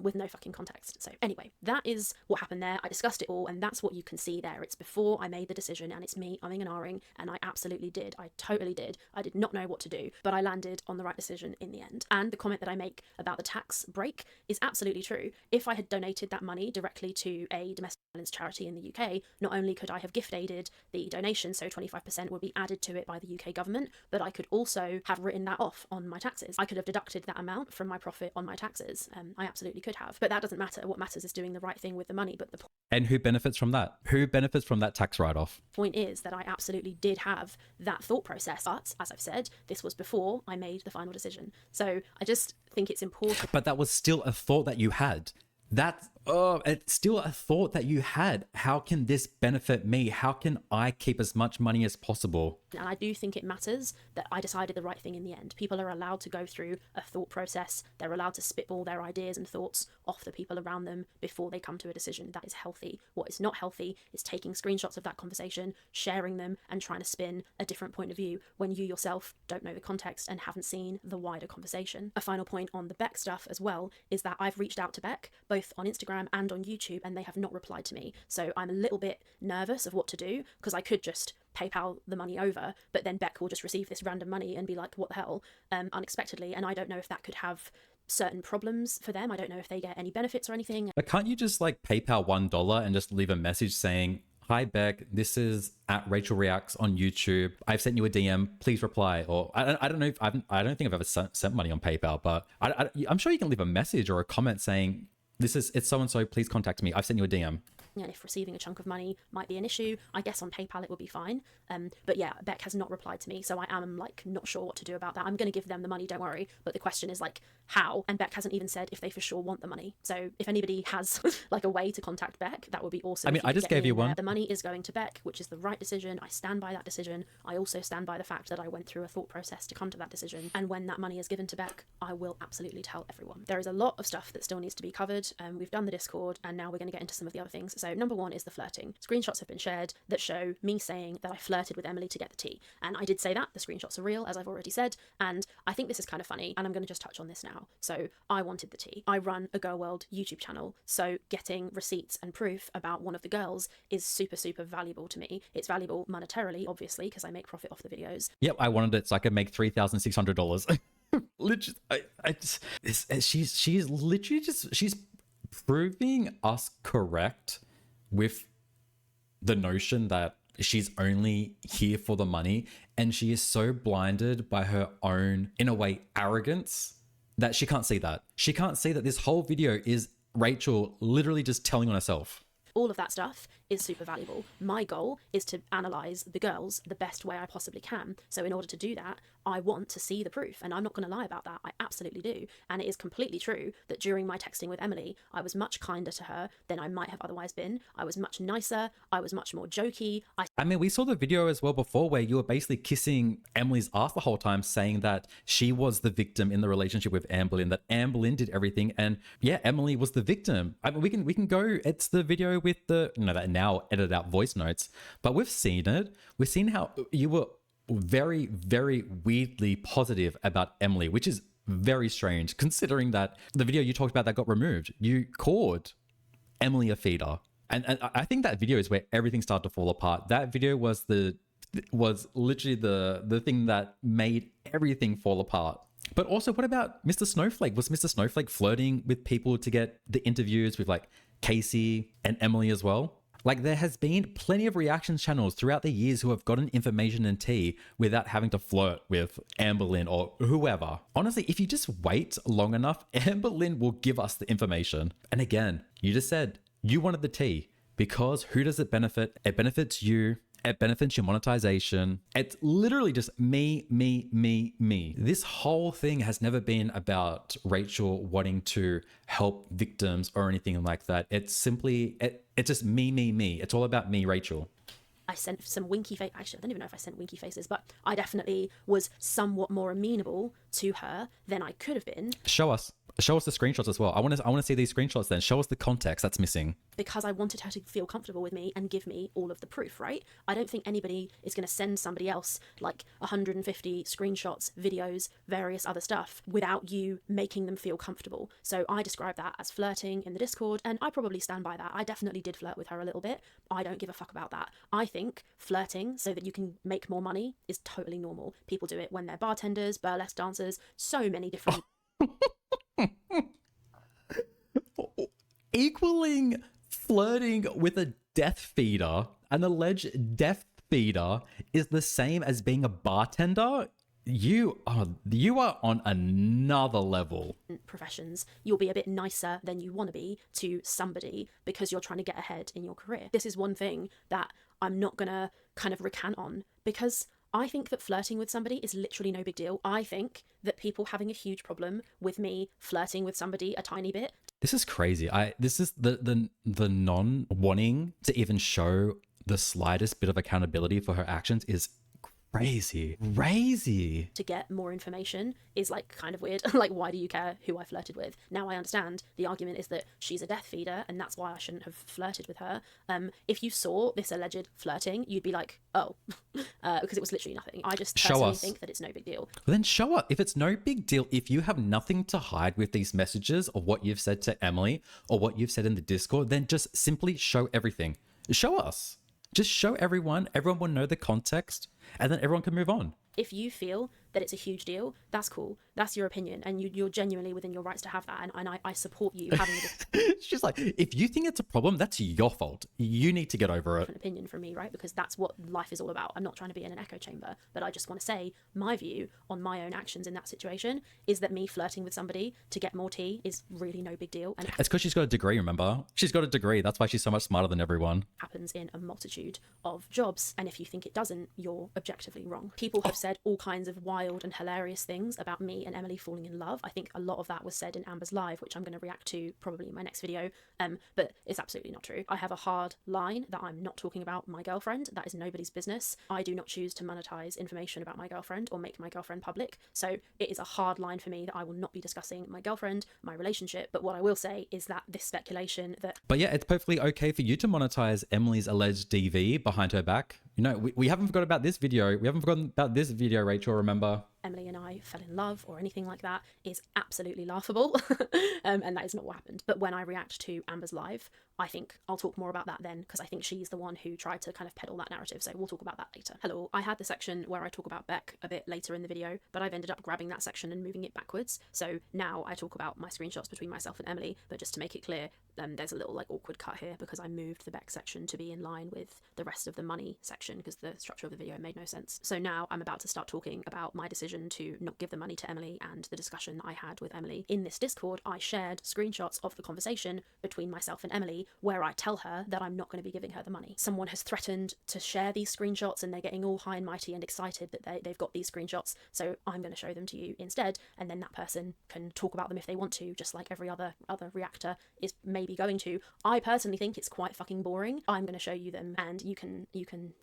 with no fucking context. So anyway, that is what happened there. I discussed it all, and that's what you can see there. It's before I made the decision, and it's me umming and ahhing, and I absolutely did. I totally did. I did not know what to do, but I landed on the right decision in the end. And the comment that I make about the tax break is absolutely true. If I had donated that money directly to a domestic violence charity in the UK, not only could I have gift aided the donation, so 25% would be added to it by the UK government, but I could also have written that off on my taxes. I could have deducted that amount from my profit on my taxes. I absolutely could have, but that doesn't matter. What matters is doing the right thing with the money. But and who benefits from that? Who benefits from that tax write-off? Point is that I absolutely did have that thought process, but as I've said, this was before I made the final decision. So I just think it's important. But that was still a thought that you had. It's still a thought that you had. How can this benefit me? How can I keep as much money as possible? And I do think it matters that I decided the right thing in the end. People are allowed to go through a thought process. They're allowed to spitball their ideas and thoughts off the people around them before they come to a decision. That is healthy. What is not healthy is taking screenshots of that conversation, sharing them, and trying to spin a different point of view when you yourself don't know the context and haven't seen the wider conversation. A final point on the Beck stuff as well is that I've reached out to Beck, both on Instagram and on YouTube, and they have not replied to me. So I'm a little bit nervous of what to do, because I could just PayPal the money over, but then Beck will just receive this random money and be like, what the hell, unexpectedly. And I don't know if that could have certain problems for them. I don't know if they get any benefits or anything. But can't you just like PayPal $1 and just leave a message saying, hi Beck, this is at Rachel Reacts on YouTube. I've sent you a DM, please reply. Or I don't know if I don't think I've ever sent money on PayPal, but I'm sure you can leave a message or a comment saying, it's so-and-so, please contact me. I've sent you a DM. And if receiving a chunk of money might be an issue, I guess on PayPal it would be fine. But yeah, Beck has not replied to me, so I am like not sure what to do about that. I'm going to give them the money, don't worry. But the question is like, how? And Beck hasn't even said if they for sure want the money. So if anybody has like a way to contact Beck, that would be awesome. I mean, I just gave you one. The money is going to Beck, which is the right decision. I stand by that decision. I also stand by the fact that I went through a thought process to come to that decision. And when that money is given to Beck, I will absolutely tell everyone. There is a lot of stuff that still needs to be covered. We've done the Discord, and now we're going to get into some of the other things. So number one is the flirting. Screenshots have been shared that show me saying that I flirted with Emily to get the tea. And I did say that. The screenshots are real, as I've already said. And I think this is kind of funny, and I'm going to just touch on this now. So I wanted the tea. I run a Girl World YouTube channel, so getting receipts and proof about one of the girls is super, super valuable to me. It's valuable monetarily, obviously, because I make profit off the videos. Yep, I wanted it so I could make $3,600. Literally, she's literally she's proving us correct with the notion that she's only here for the money, and she is so blinded by her own, in a way, arrogance that she can't see that. She can't see that this whole video is Rachel literally just telling on herself. All of that stuff is super valuable. My goal is to analyze the girls the best way I possibly can. So in order to do that, I want to see the proof, and I'm not going to lie about that. I absolutely do. And it is completely true that during my texting with Emily, I was much kinder to her than I might have otherwise been. I was much nicer. I was much more jokey. I mean, we saw the video as well before where you were basically kissing Emily's ass the whole time, saying that she was the victim in the relationship with Anne Boleyn, that Anne Boleyn did everything, and yeah, Emily was the victim. I mean, we can go. It's the video with the that now edited out voice notes, but we've seen it. We've seen how you were very, very weirdly positive about Emily, which is very strange considering that the video you talked about that got removed, you called Emily a feeder. And I think that video is where everything started to fall apart. That video was literally the thing that made everything fall apart. But also, what about Mr. Snowflake? Was Mr. Snowflake flirting with people to get the interviews with like Casey and Emily as well? Like, there has been plenty of reactions channels throughout the years who have gotten information and tea without having to flirt with Anne Boleyn or whoever. Honestly, if you just wait long enough, Anne Boleyn will give us the information. And again, you just said you wanted the tea because who does it benefit? It benefits you. It benefits your monetization. It's literally just me, me, me, me. This whole thing has never been about Rachel wanting to help victims or anything like that. It's simply, it's just me, me, me. It's all about me, Rachel. I sent some winky face. Actually, I don't even know if I sent winky faces, but I definitely was somewhat more amenable to her than I could have been. Show us the screenshots as well. I want to see these screenshots then. Show us the context that's missing. Because I wanted her to feel comfortable with me and give me all of the proof, right? I don't think anybody is going to send somebody else like 150 screenshots, videos, various other stuff without you making them feel comfortable. So I describe that as flirting in the Discord, and I probably stand by that. I definitely did flirt with her a little bit. I don't give a fuck about that. I think flirting so that you can make more money is totally normal. People do it when they're bartenders, burlesque dancers, so many different... Equaling flirting with a death feeder, an alleged death feeder, is the same as being a bartender. You are on another level. Professions, you'll be a bit nicer than you want to be to somebody because you're trying to get ahead in your career. This is one thing that I'm not gonna kind of recant on, because I think that flirting with somebody is literally no big deal. I think that people having a huge problem with me flirting with somebody a tiny bit. This is crazy. This is the non wanting to even show the slightest bit of accountability for her actions is crazy. To get more information is like kind of weird. Like, why do you care who I flirted with? Now I understand the argument is that she's a death feeder and that's why I shouldn't have flirted with her. If you saw this alleged flirting, you'd be like, oh, because it was literally nothing. I just personally think that it's no big deal. Well, then show us. If it's no big deal, if you have nothing to hide with these messages or what you've said to Emily or what you've said in the Discord, then just simply show everything. Show us. Just show everyone. Everyone will know the context, and then everyone can move on. If you feel that it's a huge deal, that's cool. That's your opinion, and you're genuinely within your rights to have that, and I support you having a She's like, if you think it's a problem, that's your fault. You need to get over it. different opinion from me, right? Because that's what life is all about. I'm not trying to be in an echo chamber, but I just want to say my view on my own actions in that situation is that me flirting with somebody to get more tea is really no big deal. And it's because she's got a degree, remember? She's got a degree. That's why she's so much smarter than everyone. Happens in a multitude of jobs, and if you think it doesn't, your objectively wrong. People have said all kinds of wild and hilarious things about me and Emily falling in love. I think a lot of that was said in Amber's live, which I'm going to react to probably in my next video, but it's absolutely not true. I have a hard line that I'm not talking about my girlfriend. That is nobody's business. I do not choose to monetize information about my girlfriend or make my girlfriend public, so it is a hard line for me that I will not be discussing my girlfriend, my relationship. But what I will say is that this speculation that... But yeah, it's perfectly okay for you to monetize Emily's alleged DV behind her back. You know, we haven't forgotten about this video. We haven't forgotten about this video, Rachel, remember? Emily and I fell in love or anything like that is absolutely laughable. And that is not what happened. But when I react to Amber's live, I think I'll talk more about that then, because I think she's the one who tried to kind of peddle that narrative. So we'll talk about that later. Hello, I had the section where I talk about Beck a bit later in the video, but I've ended up grabbing that section and moving it backwards. So now I talk about my screenshots between myself and Emily, but just to make it clear, there's a little like awkward cut here because I moved the Beck section to be in line with the rest of the money section because the structure of the video made no sense. So now I'm about to start talking about my decision to not give the money to Emily and the discussion that I had with Emily. In this Discord, I shared screenshots of the conversation between myself and Emily where I tell her that I'm not going to be giving her the money. Someone has threatened to share these screenshots and they're getting all high and mighty and excited that they've got these screenshots, so I'm going to show them to you instead, and then that person can talk about them if they want to, just like every other reactor is maybe going to. I personally think it's quite fucking boring. I'm going to show you them and you can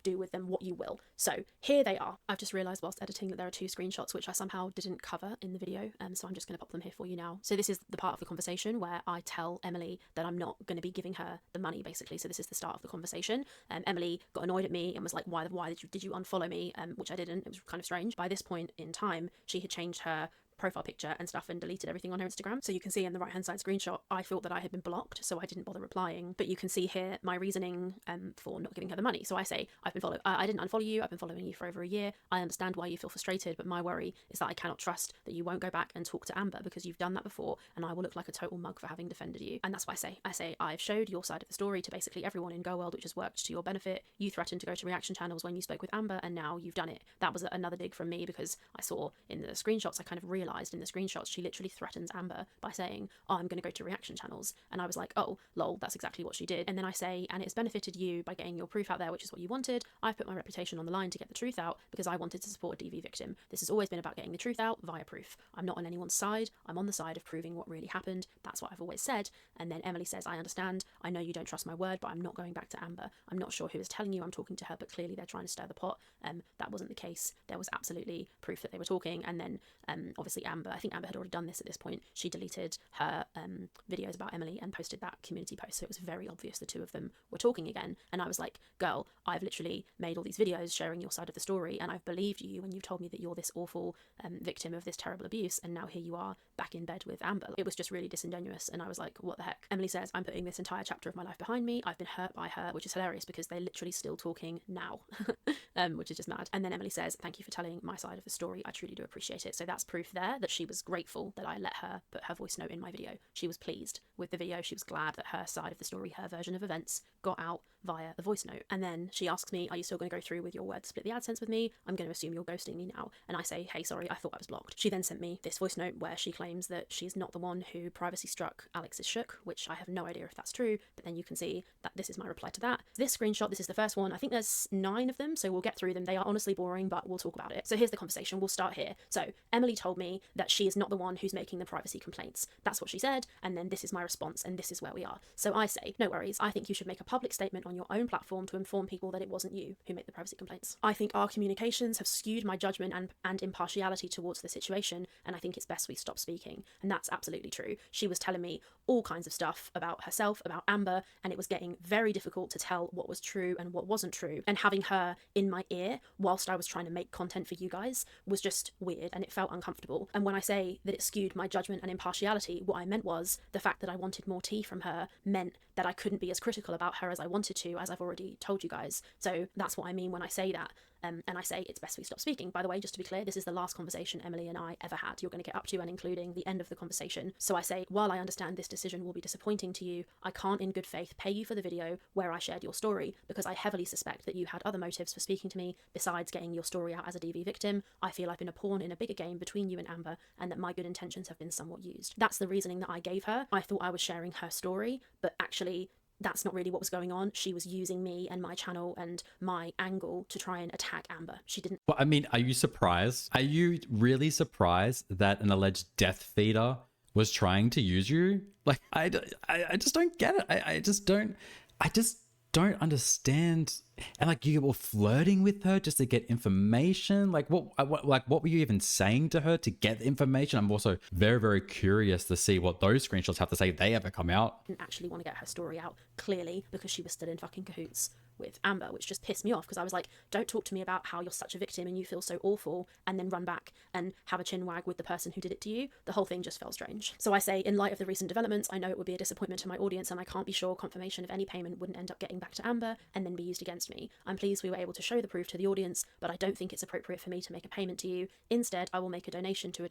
do with them what you will. So here they are. I've just realised whilst editing that there are two screenshots which I somehow didn't cover in the video, so I'm just going to pop them here for you now. So this is the part of the conversation where I tell Emily that I'm not going to be giving her the money, basically. So this is the start of the conversation. Emily got annoyed at me and was like, why did you unfollow me? Which I didn't. It was kind of strange. By this point in time, she had changed her profile picture and stuff and deleted everything on her Instagram. So you can see in the right hand side screenshot, I thought that I had been blocked, so I didn't bother replying. But you can see here my reasoning for not giving her the money. So I say, I've been followed. I didn't unfollow you. I've been following you for over a year. I understand why you feel frustrated, but my worry is that I cannot trust that you won't go back and talk to Amber because you've done that before, and I will look like a total mug for having defended you. And that's what I say. I say, I've showed your side of the story to basically everyone in Go World, which has worked to your benefit. You threatened to go to reaction channels when you spoke with Amber, and now you've done it. That was another dig from me because I saw in the screenshots, I kind of realised in the screenshots, she literally threatens Amber by saying, oh, I'm going to go to reaction channels. And I was like, oh, lol, that's exactly what she did. And then I say, and it's benefited you by getting your proof out there, which is what you wanted. I've put my reputation on the line to get the truth out because I wanted to support a DV victim. This has always been about getting the truth out via proof. I'm not on anyone's side. I'm on the side of proving what really happened. That's what I've always said. And then Emily says, I understand. I know you don't trust my word, but I'm not going back to Amber. I'm not sure who is telling you I'm talking to her, but clearly they're trying to stir the pot. That wasn't the case. There was absolutely proof that they were talking. And then obviously Amber, I think Amber had already done this at this point. She deleted her videos about Emily and posted that community post, so it was very obvious the two of them were talking again. And I was like, girl, I've literally made all these videos sharing your side of the story, and I've believed you when you told me that you're this awful victim of this terrible abuse, and now here you are back in bed with Amber. It was just really disingenuous, and I was like, what the heck? Emily says, I'm putting this entire chapter of my life behind me. I've been hurt by her, which is hilarious because they're literally still talking now, which is just mad. And then Emily says, thank you for telling my side of the story. I truly do appreciate it. So that's proof there that she was grateful that I let her put her voice note in my video. She was pleased with the video. She was glad that her side of the story, her version of events, got out via the voice note. And then she asks me, are you still going to go through with your word to split the AdSense with me? I'm going to assume you're ghosting me now. And I say, hey, sorry, I thought I was blocked. She then sent me this voice note where she claims that she's not the one who privacy struck Alex's shook, which I have no idea if that's true, but then you can see that this is my reply to that. This screenshot, this is the first one. I think there's 9 of them, so we'll get through them. They are honestly boring, but we'll talk about it. So here's the conversation. We'll start here. So Emily told me that she is not the one who's making the privacy complaints. That's what she said, and then this is my response, and this is where we are. So I say, no worries, I think you should make a public statement on your own platform to inform people that it wasn't you who made the privacy complaints. I think our communications have skewed my judgment and impartiality towards the situation, and I think it's best we stop speaking. And that's absolutely true. She was telling me all kinds of stuff about herself, about Amber, and it was getting very difficult to tell what was true and what wasn't true. And having her in my ear whilst I was trying to make content for you guys was just weird, and it felt uncomfortable. And when I say that it skewed my judgment and impartiality, what I meant was the fact that I wanted more tea from her meant that I couldn't be as critical about her as I wanted to, as I've already told you guys. So that's what I mean when I say that. And I say it's best we stop speaking. By the way, just to be clear, this is the last conversation Emily and I ever had. You're going to get up to and including the end of the conversation. So I say, while I understand this decision will be disappointing to you, I can't in good faith pay you for the video where I shared your story because I heavily suspect that you had other motives for speaking to me besides getting your story out as a DV victim. I feel I've been a pawn in a bigger game between you and Amber, and that my good intentions have been somewhat used. That's the reasoning that I gave her. I thought I was sharing her story, but actually that's not really what was going on. She was using me and my channel and my angle to try and attack Amber. She didn't. Well, I mean, are you surprised? Are you really surprised that an alleged death feeder was trying to use you? Like, I just don't get it. I just don't understand. And like, you were flirting with her just to get information. Like, what were you even saying to her to get the information? I'm also very, very curious to see what those screenshots have to say if they ever come out. Didn't actually want to get her story out, clearly, because she was still in fucking cahoots with Amber, which just pissed me off, because I was like, don't talk to me about how you're such a victim and you feel so awful, and then run back and have a chin wag with the person who did it to you. The whole thing just felt strange. So I say, in light of the recent developments, I know it would be a disappointment to my audience, and I can't be sure confirmation of any payment wouldn't end up getting back to Amber and then be used against me. I'm pleased we were able to show the proof to the audience, but I don't think it's appropriate for me to make a payment to you. Instead, I will make a donation to a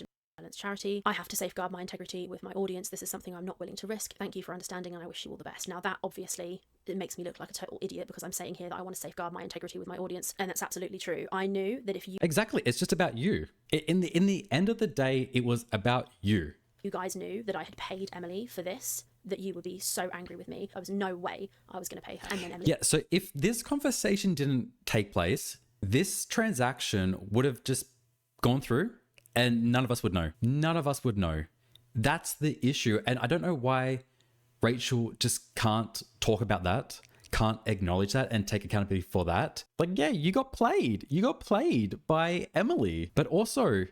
charity. I have to safeguard my integrity with my audience. This is something I'm not willing to risk. Thank you for understanding, and I wish you all the best. Now, that obviously, it makes me look like a total idiot, because I'm saying here that I want to safeguard my integrity with my audience, and that's absolutely true. I knew that if you Exactly, it's just about you. In the end of the day, it was about you. You guys knew that I had paid Emily for this, that you would be so angry with me. There was no way I was going to pay her. And then Emily. Yeah, so if this conversation didn't take place, this transaction would have just gone through and none of us would know. None of us would know. That's the issue. And I don't know why Rachel just can't talk about that, can't acknowledge that and take accountability for that. Like, yeah, you got played. You got played by Emily. But also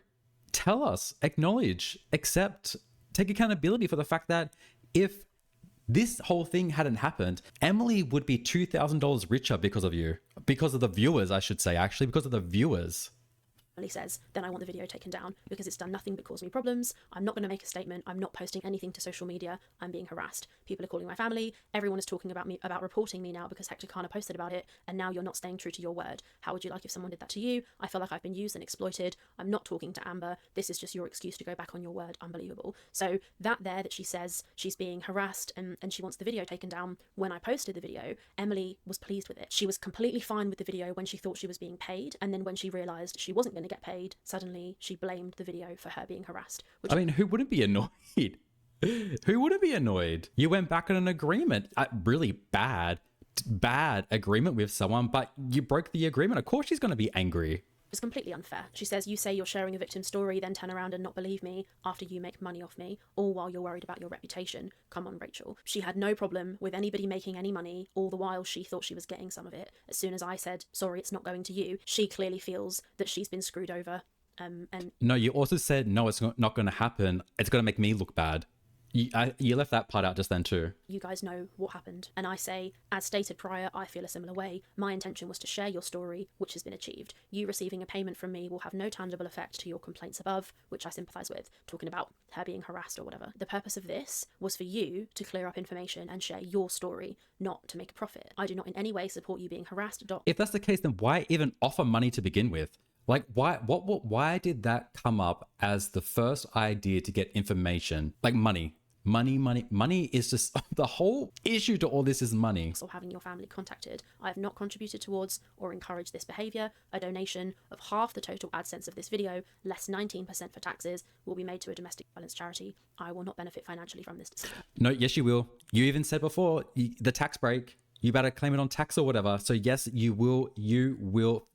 tell us, acknowledge, accept, take accountability for the fact that if this whole thing hadn't happened, Emily would be $2,000 richer because of you. Because of the viewers, I should say, actually, because of the viewers. Emily says, then I want the video taken down because it's done nothing but cause me problems. I'm not going to make a statement. I'm not posting anything to social media. I'm being harassed. People are calling my family. Everyone is talking about me, about reporting me now because Hector Kana posted about it, and now you're not staying true to your word. How would you like if someone did that to you? I feel like I've been used and exploited. I'm not talking to Amber. This is just your excuse to go back on your word. Unbelievable. So that she says she's being harassed and she wants the video taken down. When I posted the video, Emily was pleased with it. She was completely fine with the video when she thought she was being paid, and then when she realised she wasn't going to get paid, suddenly she blamed the video for her being harassed. I mean, who wouldn't be annoyed? Who wouldn't be annoyed? You went back on an agreement, a really bad agreement with someone, but you broke the agreement. Of course she's going to be angry. It's completely unfair. She says, you say you're sharing a victim story, then turn around and not believe me after you make money off me, all while you're worried about your reputation. Come on, Rachel. She had no problem with anybody making any money, all the while she thought she was getting some of it. As soon as I said, sorry, it's not going to you, she clearly feels that she's been screwed over. And no, you also said, no, it's not going to happen. It's going to make me look bad. You left that part out just then too. You guys know what happened. And I say, as stated prior, I feel a similar way. My intention was to share your story, which has been achieved. You receiving a payment from me will have no tangible effect to your complaints above, which I sympathise with, talking about her being harassed or whatever. The purpose of this was for you to clear up information and share your story, not to make a profit. I do not in any way support you being harassed. If that's the case, then why even offer money to begin with? Like, why did that come up as the first idea to get information? Like money is just the whole issue to all this is money. Or having your family contacted. I have not contributed towards or encouraged this behaviour. A donation of half the total AdSense of this video, less 19% for taxes, will be made to a domestic violence charity. I will not benefit financially from this decision. No, yes, you will. You even said before, the tax break, you better claim it on tax or whatever. So yes, you will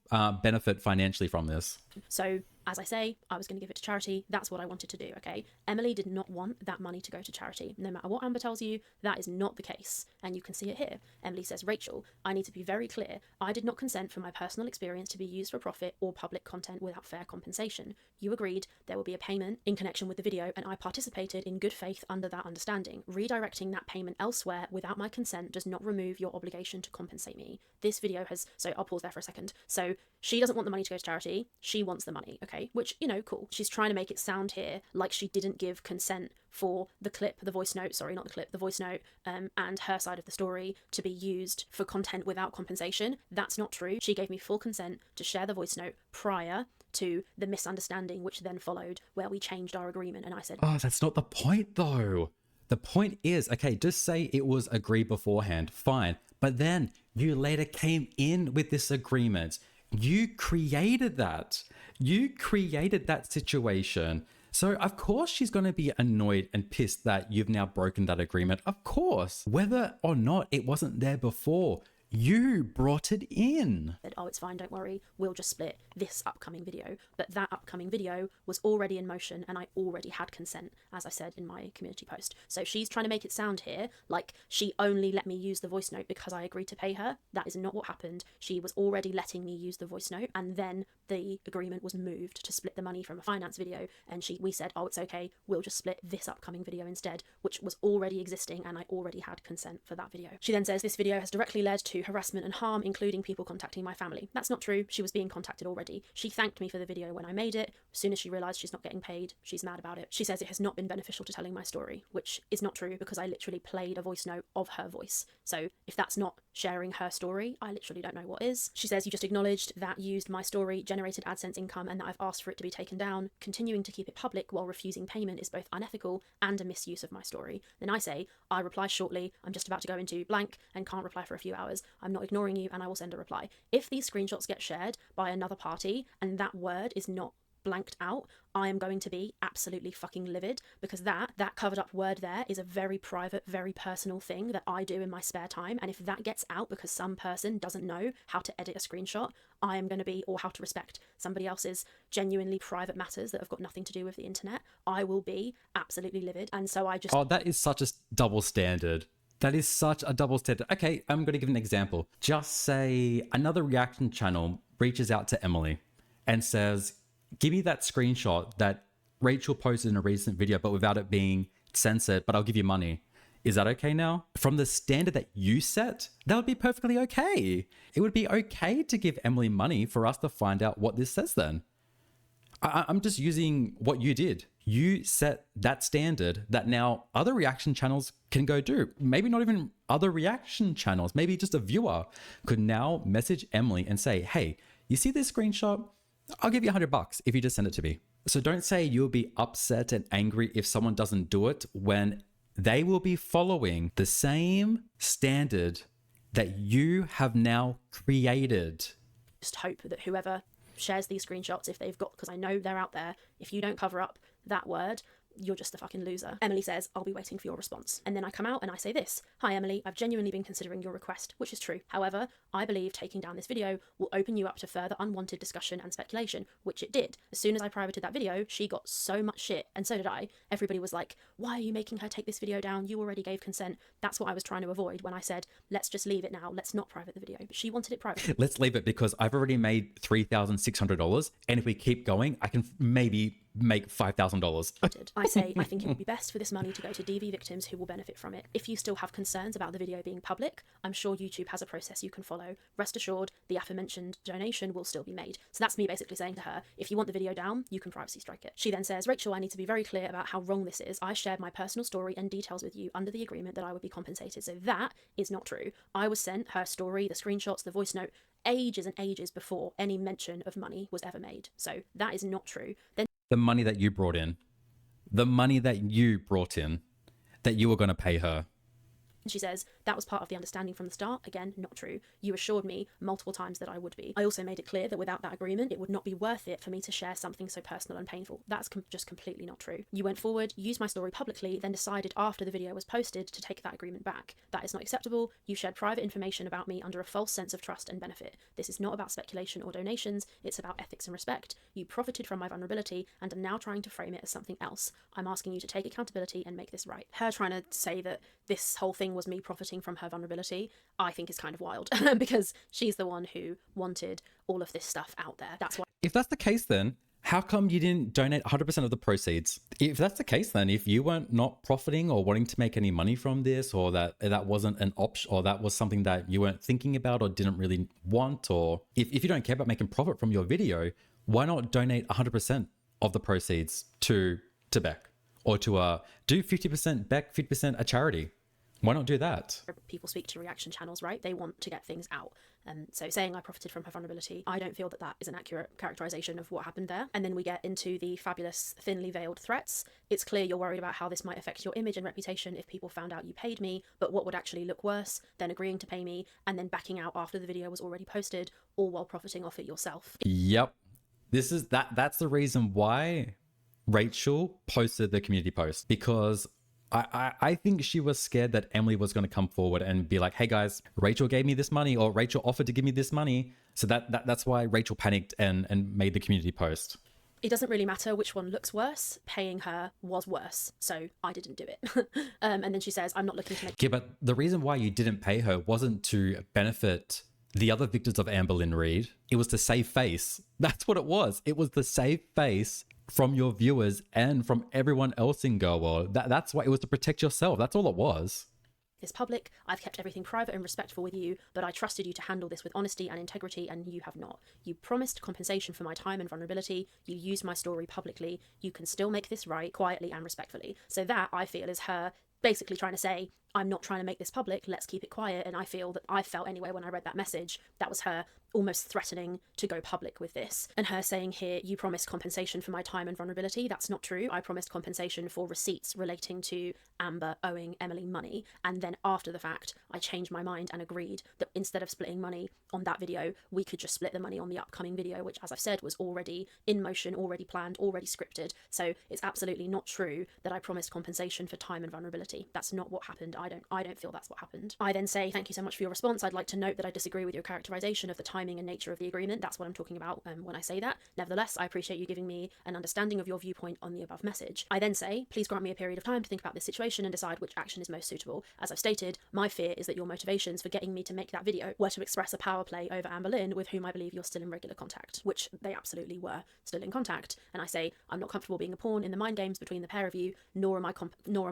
benefit financially from this. So, as I say, I was going to give it to charity. That's what I wanted to do, okay? Emily did not want that money to go to charity. No matter what Amber tells you, that is not the case. And you can see it here. Emily says, Rachel, I need to be very clear. I did not consent for my personal experience to be used for profit or public content without fair compensation. You agreed there will be a payment in connection with the video, and I participated in good faith under that understanding. Redirecting that payment elsewhere without my consent does not remove your obligation to compensate me. This video has... So I'll pause there for a second. So she doesn't want the money to go to charity. She wants the money, okay? Which, you know, cool. She's trying to make it sound here like she didn't give consent for the voice note, and her side of the story to be used for content without compensation. That's not true. She gave me full consent to share the voice note prior to the misunderstanding which then followed, where we changed our agreement, and I said, oh, that's not the point though. The point is, okay, just say it was agreed beforehand, fine. But then you later came in with this agreement. You created that. You created that situation. So of course she's going to be annoyed and pissed that you've now broken that agreement. Of course, whether or not it wasn't there before, you brought it in. Said, oh, it's fine, don't worry, we'll just split this upcoming video. But that upcoming video was already in motion and I already had consent, as I said in my community post. So she's trying to make it sound here like she only let me use the voice note because I agreed to pay her. That is not what happened. She was already letting me use the voice note, and then the agreement was moved to split the money from a finance video, and we said, oh, it's okay, we'll just split this upcoming video instead, which was already existing and I already had consent for that video. She then says this video has directly led to harassment and harm, including people contacting my family. That's not true. She was being contacted already. She thanked me for the video when I made it. As soon as she realised she's not getting paid, she's mad about it. She says it has not been beneficial to telling my story, which is not true because I literally played a voice note of her voice. So if that's not sharing her story, I literally don't know what is. She says you just acknowledged that used my story, generated AdSense income, and that I've asked for it to be taken down. Continuing to keep it public while refusing payment is both unethical and a misuse of my story. Then I say, I reply shortly, I'm just about to go into blank and can't reply for a few hours. I'm not ignoring you and I will send a reply. If these screenshots get shared by another party and that word is not blanked out, I am going to be absolutely fucking livid, because that covered up word there is a very private, very personal thing that I do in my spare time, and if that gets out because some person doesn't know how to edit a screenshot, I am going to be, or how to respect somebody else's genuinely private matters that have got nothing to do with the internet, I will be absolutely livid. And so I just... Oh, that is such a double standard. That is such a double standard. Okay, I'm going to give an example. Just say another reaction channel reaches out to Emily and says, give me that screenshot that Rachel posted in a recent video, but without it being censored, but I'll give you money. Is that okay now? From the standard that you set, that would be perfectly okay. It would be okay to give Emily money for us to find out what this says then. I'm just using what you did. You set that standard that now other reaction channels can go do. Maybe not even other reaction channels, maybe just a viewer could now message Emily and say, hey, you see this screenshot? I'll give you $100 if you just send it to me. So don't say you'll be upset and angry if someone doesn't do it when they will be following the same standard that you have now created. Just hope that whoever shares these screenshots, if they've got, because I know they're out there, if you don't cover up that word, you're just a fucking loser. Emily says, I'll be waiting for your response. And then I come out and I say this. Hi, Emily, I've genuinely been considering your request, which is true. However, I believe taking down this video will open you up to further unwanted discussion and speculation, which it did. As soon as I privated that video, she got so much shit, and so did I. Everybody was like, why are you making her take this video down? You already gave consent. That's what I was trying to avoid when I said, let's just leave it now. Let's not private the video. But she wanted it private. Let's leave it because I've already made $3,600. And if we keep going, I can maybe make $5,000. I say, I think it would be best for this money to go to DV victims who will benefit from it. If you still have concerns about the video being public, I'm sure YouTube has a process you can follow. Rest assured, the aforementioned donation will still be made. So that's me basically saying to her, if you want the video down, you can privacy strike it. She then says, Rachel, I need to be very clear about how wrong this is. I shared my personal story and details with you under the agreement that I would be compensated. So that is not true. I was sent her story, the screenshots, the voice note, ages and ages before any mention of money was ever made. So that is not true. Then the money that you brought in, that you were going to pay her. she says, that was part of the understanding from the start. Again, not true. You assured me multiple times that I would be. I also made it clear that without that agreement, it would not be worth it for me to share something so personal and painful. That's just completely not true. You went forward, used my story publicly, then decided after the video was posted to take that agreement back. That is not acceptable. You shared private information about me under a false sense of trust and benefit. This is not about speculation or donations. It's about ethics and respect. You profited from my vulnerability and are now trying to frame it as something else. I'm asking you to take accountability and make this right. Her trying to say that this whole thing was me profiting from her vulnerability, I think is kind of wild because she's the one who wanted all of this stuff out there. That's why. If that's the case, then how come you didn't donate 100% of the proceeds? If that's the case, then if you weren't not profiting or wanting to make any money from this, or that wasn't an option, or that was something that you weren't thinking about or didn't really want, or if you don't care about making profit from your video, why not donate 100% of the proceeds to Beck, or to do 50% Beck, 50% a charity? Why not do that? People speak to reaction channels, right? They want to get things out. So saying I profited from her vulnerability, I don't feel that that is an accurate characterization of what happened there. And then we get into the fabulous thinly veiled threats. It's clear you're worried about how this might affect your image and reputation if people found out you paid me, but what would actually look worse than agreeing to pay me and then backing out after the video was already posted, all while profiting off it yourself? Yep. That's the reason why Rachel posted the community post because I think she was scared that Emily was going to come forward and be like, hey guys, Rachel gave me this money, or Rachel offered to give me this money. So that's why Rachel panicked and made the community post. It doesn't really matter which one looks worse. Paying her was worse, so I didn't do it. And then she says, I'm not looking to make... Yeah, but the reason why you didn't pay her wasn't to benefit the other victims of Amber Lynn Reid. It was to save face. That's what it was. It was to save face from your viewers and from everyone else in Girl World. That's why it was to protect yourself. That's all it was. This public. I've kept everything private and respectful with you, but I trusted you to handle this with honesty and integrity, and you have not. You promised compensation for my time and vulnerability. You used my story publicly. You can still make this right, quietly and respectfully. So that, I feel, is her basically trying to say, I'm not trying to make this public, let's keep it quiet. And I feel that, I felt anyway when I read that message, that was her almost threatening to go public with this. And her saying here, you promised compensation for my time and vulnerability. That's not true. I promised compensation for receipts relating to Amber owing Emily money. And then after the fact, I changed my mind and agreed that instead of splitting money on that video, we could just split the money on the upcoming video, which, as I've said, was already in motion, already planned, already scripted. So it's absolutely not true that I promised compensation for time and vulnerability. That's not what happened. I don't feel that's what happened. I then say, thank you so much for your response. I'd like to note that I disagree with your characterization of the timing and nature of the agreement. That's what I'm talking about when I say that. Nevertheless, I appreciate you giving me an understanding of your viewpoint on the above message. I then say, please grant me a period of time to think about this situation and decide which action is most suitable. As I've stated, my fear is that your motivations for getting me to make that video were to express a power play over Amber Lynn, with whom I believe you're still in regular contact, which they absolutely were still in contact. And I say, I'm not comfortable being a pawn in the mind games between the pair of you, nor am I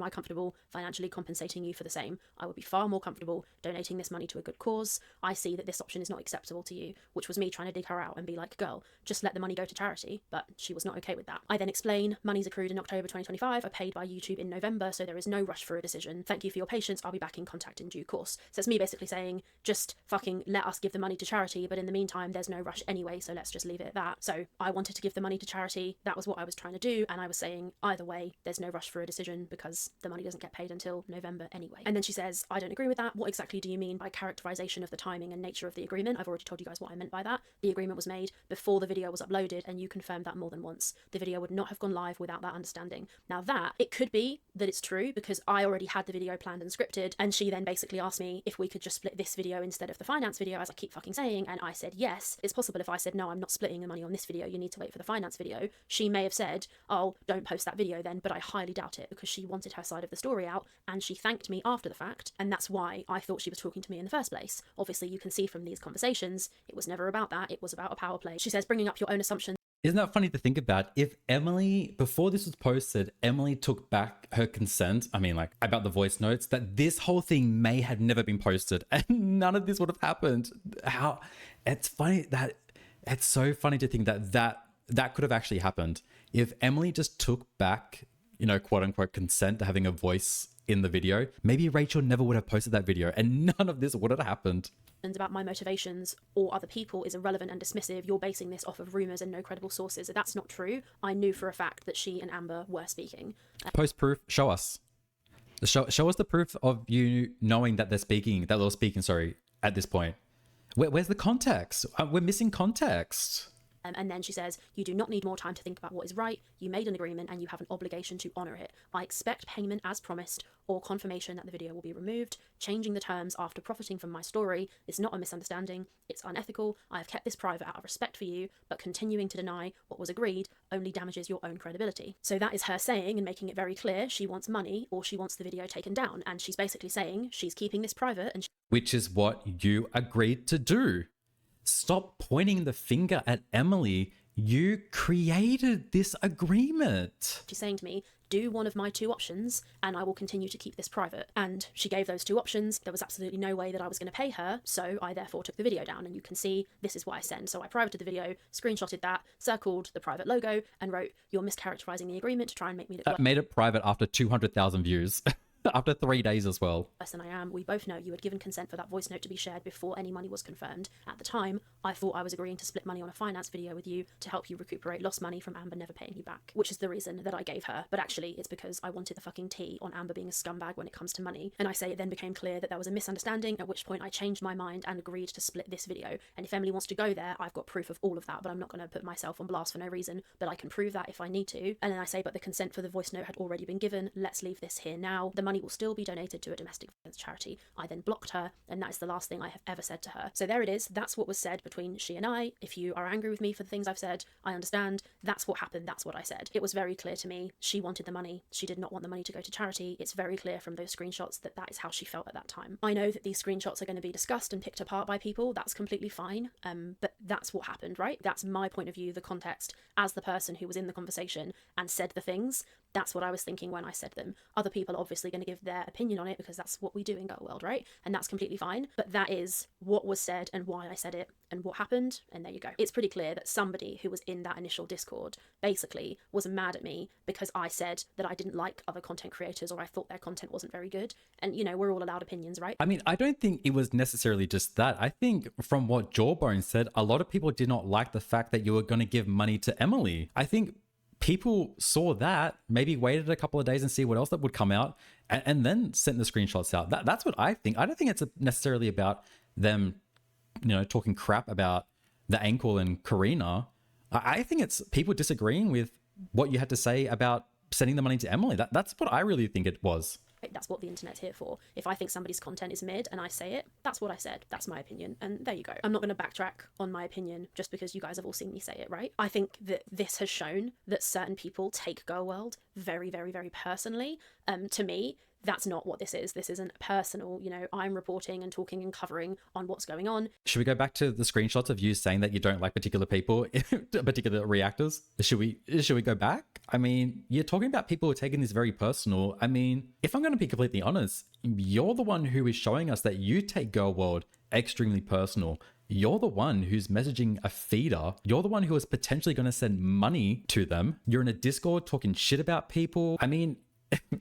comfortable financially compensating you for the same. I would be far more comfortable donating this money to a good cause. I see that this option is not acceptable to you, which was me trying to dig her out and be like, girl, just let the money go to charity. But she was not okay with that. I then explain, money's accrued in October 2025, are paid by YouTube in November, so there is no rush for a decision. Thank you for your patience. I'll be back in contact in due course. So it's me basically saying, just fucking let us give the money to charity, but in the meantime, there's no rush anyway, so let's just leave it at that. So I wanted to give the money to charity. That was what I was trying to do, and I was saying, either way, there's no rush for a decision because the money doesn't get paid until November anyway. And then she says, I don't agree with that. What exactly do you mean by characterization of the timing and nature of the agreement? I've already told you guys what I meant by that. The agreement was made before the video was uploaded, and you confirmed that more than once. The video would not have gone live without that understanding. Now that, it could be that it's true because I already had the video planned and scripted, and she then basically asked me if we could just split this video instead of the finance video, as I keep fucking saying, and I said yes. It's possible if I said, no, I'm not splitting the money on this video, you need to wait for the finance video, she may have said, oh, don't post that video then, but I highly doubt it because she wanted her side of the story out, and she thanked me after the fact, and that's why I thought she was talking to me in the first place. Obviously, you can see from these conversations, it was never about that, it was about a power play. She says, bringing up your own assumptions. Isn't that funny to think about? If Emily, before this was posted, Emily took back her consent, I mean, like, about the voice notes, that this whole thing may have never been posted and none of this would have happened. How, it's funny that, it's so funny to think that could have actually happened. If Emily just took back, you know, quote unquote consent to having a voice in the video, maybe Rachel never would have posted that video and none of this would have happened. About my motivations or other people is irrelevant and dismissive. You're basing this off of rumours and no credible sources. That's not true. I knew for a fact that she and Amber were speaking. Post proof, show us. Show us the proof of you knowing that they're speaking, at this point. Where's the context? We're missing context. And then she says, you do not need more time to think about what is right. You made an agreement and you have an obligation to honour it. I expect payment as promised or confirmation that the video will be removed. Changing the terms after profiting from my story is not a misunderstanding. It's unethical. I have kept this private out of respect for you, but continuing to deny what was agreed only damages your own credibility. So that is her saying and making it very clear she wants money or she wants the video taken down. And she's basically saying she's keeping this private. And which is what you agreed to do. Stop pointing the finger at Emily. You created this agreement. She's saying to me, do one of my two options and I will continue to keep this private. And she gave those two options. There was absolutely no way that I was going to pay her, so I therefore took the video down. And you can see this is what I sent. So I privated the video, screenshotted that, circled the private logo and wrote, you're mischaracterizing the agreement to try and make me look made it private after 200,000 views. After 3 days as well. Than I am. We both know you had given consent for that voice note to be shared before any money was confirmed. At the time, I thought I was agreeing to split money on a finance video with you to help you recuperate lost money from Amber never paying you back, which is the reason that I gave her. But actually, it's because I wanted the fucking tea on Amber being a scumbag when it comes to money. And I say it then became clear that there was a misunderstanding, at which point I changed my mind and agreed to split this video. And if Emily wants to go there, I've got proof of all of that, but I'm not going to put myself on blast for no reason, but I can prove that if I need to. And then I say, but the consent for the voice note had already been given. Let's leave this here now. The money will still be donated to a domestic violence charity. I then blocked her, and that is the last thing I have ever said to her. So there it is. That's what was said between she and I. If you are angry with me for the things I've said, I understand. That's what happened. That's what I said. It was very clear to me. She wanted the money. She did not want the money to go to charity. It's very clear from those screenshots that that is how she felt at that time. I know that these screenshots are going to be discussed and picked apart by people. That's completely fine. But that's what happened, right? That's my point of view, the context, as the person who was in the conversation and said the things. That's what I was thinking when I said them. Other people are obviously going to give their opinion on it because that's what we do in Girl World, right? And that's completely fine. But that is what was said and why I said it and what happened. And there you go. It's pretty clear that somebody who was in that initial Discord basically was mad at me because I said that I didn't like other content creators or I thought their content wasn't very good. And, you know, we're all allowed opinions, right? I mean, I don't think it was necessarily just that. I think from what Jawbone said, a lot of people did not like the fact that you were going to give money to Emily. I think people saw that, maybe waited a couple of days and see what else that would come out, and then sent the screenshots out. That's what I think. I don't think it's necessarily about them, you know, talking crap about the ankle and Karina. I think it's people disagreeing with what you had to say about sending the money to Emily. That's what I really think it was. That's what the internet's here for. If I think somebody's content is mid and I say it, that's what I said. That's my opinion. And there you go. I'm not going to backtrack on my opinion just because you guys have all seen me say it, right? I think that this has shown that certain people take Girl World very, very, very personally. To me, that's not what this is. This isn't personal. You know, I'm reporting and talking and covering on what's going on. Should we go back to the screenshots of you saying that you don't like particular people, particular reactors? Should we go back? I mean, you're talking about people who are taking this very personal. I mean, if I'm going to be completely honest, you're the one who is showing us that you take Girl World extremely personal. You're the one who's messaging a feeder. You're the one who is potentially going to send money to them. You're in a Discord talking shit about people. I mean,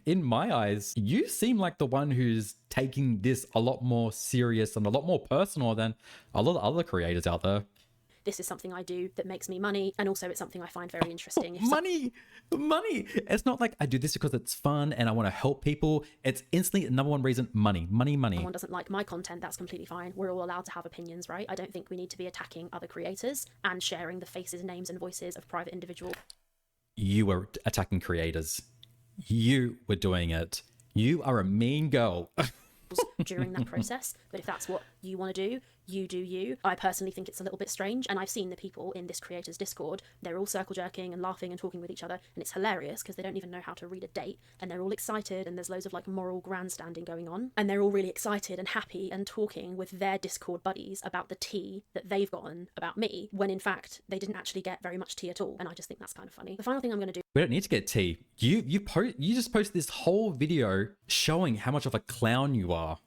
in my eyes, you seem like the one who's taking this a lot more serious and a lot more personal than a lot of other creators out there. This is something I do that makes me money, and also it's something I find very interesting. Money! It's not like I do this because it's fun and I want to help people. It's instantly number one reason, money. Someone doesn't like my content, that's completely fine. We're all allowed to have opinions, right? I don't think we need to be attacking other creators and sharing the faces, names, and voices of private individuals. You were attacking creators. You were doing it. You are a mean girl. During that process, but if that's what you want to do, you do you. I personally think it's a little bit strange, and I've seen the people in this creators Discord, they're all circle jerking and laughing and talking with each other, and it's hilarious because they don't even know how to read a date, and they're all excited, and there's loads of like moral grandstanding going on, and they're all really excited and happy and talking with their Discord buddies about the tea that they've gotten about me, when in fact they didn't actually get very much tea at all, and I just think that's kind of funny. The final thing I'm going to do. We don't need to get tea. You just posted this whole video showing how much of a clown you are.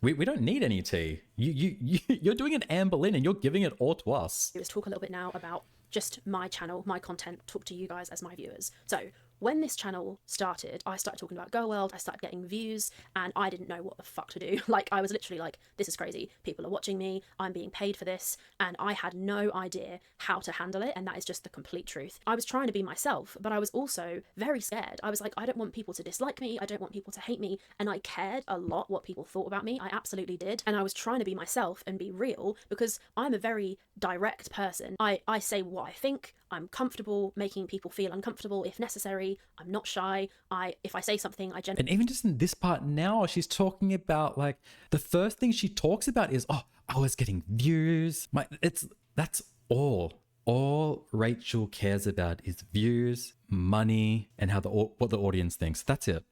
We don't need any tea. You're doing an Anne Boleyn and you're giving it all to us. Let's talk a little bit now about just my channel, my content, talk to you guys as my viewers. So when this channel started, I started talking about Girl World, I started getting views, and I didn't know what the fuck to do. Like, I was literally like, this is crazy. People are watching me, I'm being paid for this, and I had no idea how to handle it, and that is just the complete truth. I was trying to be myself, but I was also very scared. I was like, I don't want people to dislike me, I don't want people to hate me, and I cared a lot what people thought about me. I absolutely did, and I was trying to be myself and be real because I'm a very direct person. I say what I think. I'm comfortable making people feel uncomfortable if necessary. I'm not shy. If I say something, And even just in this part now, she's talking about like the first thing she talks about is, oh, I was getting views. That's all. All Rachel cares about is views, money, and what the audience thinks. That's it.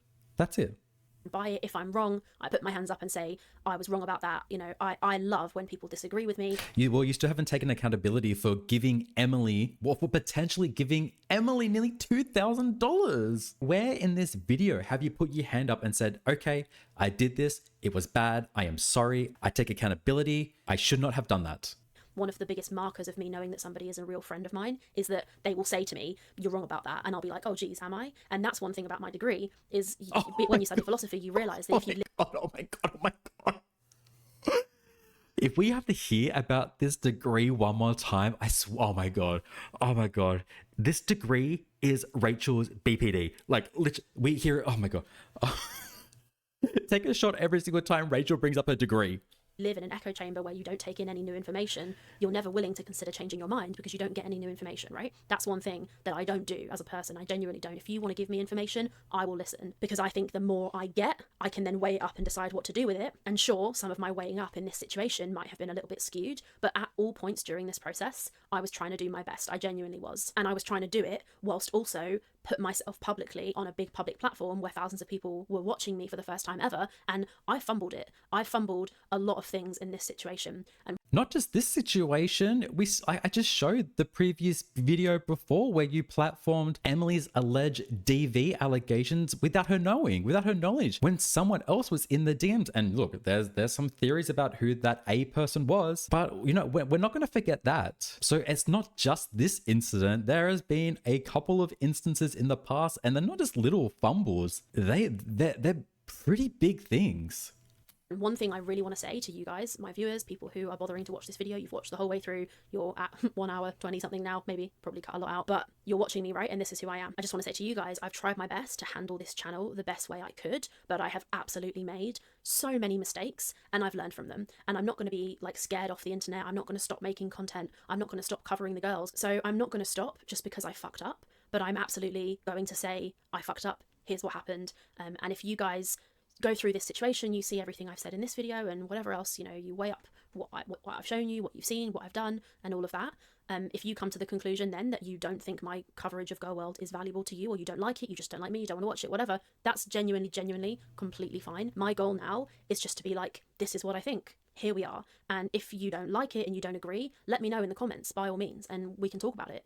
By it. If I'm wrong, I put my hands up and say I was wrong about that. You know, I love when people disagree with me. You still haven't taken accountability for potentially giving Emily nearly $2,000. Where in this video have you put your hand up and said, okay, I did this, it was bad, I am sorry, I take accountability, I should not have done that? one of the biggest markers of me knowing that somebody is a real friend of mine is that they will say to me, "You're wrong about that," and I'll be like, "Oh geez, am I?" And that's one thing about my degree is when you study philosophy, you realize that if you Oh my god, oh my god. If we have to hear about this degree one more time, I swear, oh my god, oh my god. This degree is Rachel's BPD. Like, literally, we hear, oh my god. Take a shot every single time Rachel brings up her degree. live in an echo chamber where you don't take in any new information, you're never willing to consider changing your mind because you don't get any new information, right? That's one thing that I don't do as a person. I genuinely don't. If you want to give me information, I will listen, because I think the more I get, I can then weigh it up and decide what to do with it. And sure, some of my weighing up in this situation might have been a little bit skewed, but at all points during this process, I was trying to do my best. I genuinely was. And I was trying to do it whilst also put myself publicly on a big public platform where thousands of people were watching me for the first time ever, and I fumbled it. I fumbled a lot of things in this situation. And not just this situation, I just showed the previous video before where you platformed Emily's alleged DV allegations without her knowing, without her knowledge, when someone else was in the DMs. And look, there's some theories about who that A person was, but you know, we're not going to forget that. So it's not just this incident. There has been a couple of instances in the past, and they're not just little fumbles. They're pretty big things. one thing I really want to say to you guys, my viewers, people who are bothering to watch this video, you've watched the whole way through, you're at 1 hour 20 something now, maybe probably cut a lot out, but you're watching me, right? And this is who I am. I just want to say to you guys, I've tried my best to handle this channel the best way I could, but I have absolutely made so many mistakes and I've learned from them. And I'm not going to be like scared off the internet. I'm not going to stop making content. I'm not going to stop covering the girls. So I'm not going to stop just because I fucked up, but I'm absolutely going to say I fucked up. Here's what happened. And if you guys go through this situation, you see everything I've said in this video and whatever else, you know, you weigh up what I've shown you, what you've seen, what I've done, and all of that. If you come to the conclusion then that you don't think my coverage of Girl World is valuable to you, or you don't like it, you just don't like me, you don't want to watch it, whatever, that's genuinely completely fine. My goal now is just to be like, this is what I think. Here we are. And if you don't like it and you don't agree, let me know in the comments by all means, and we can talk about it.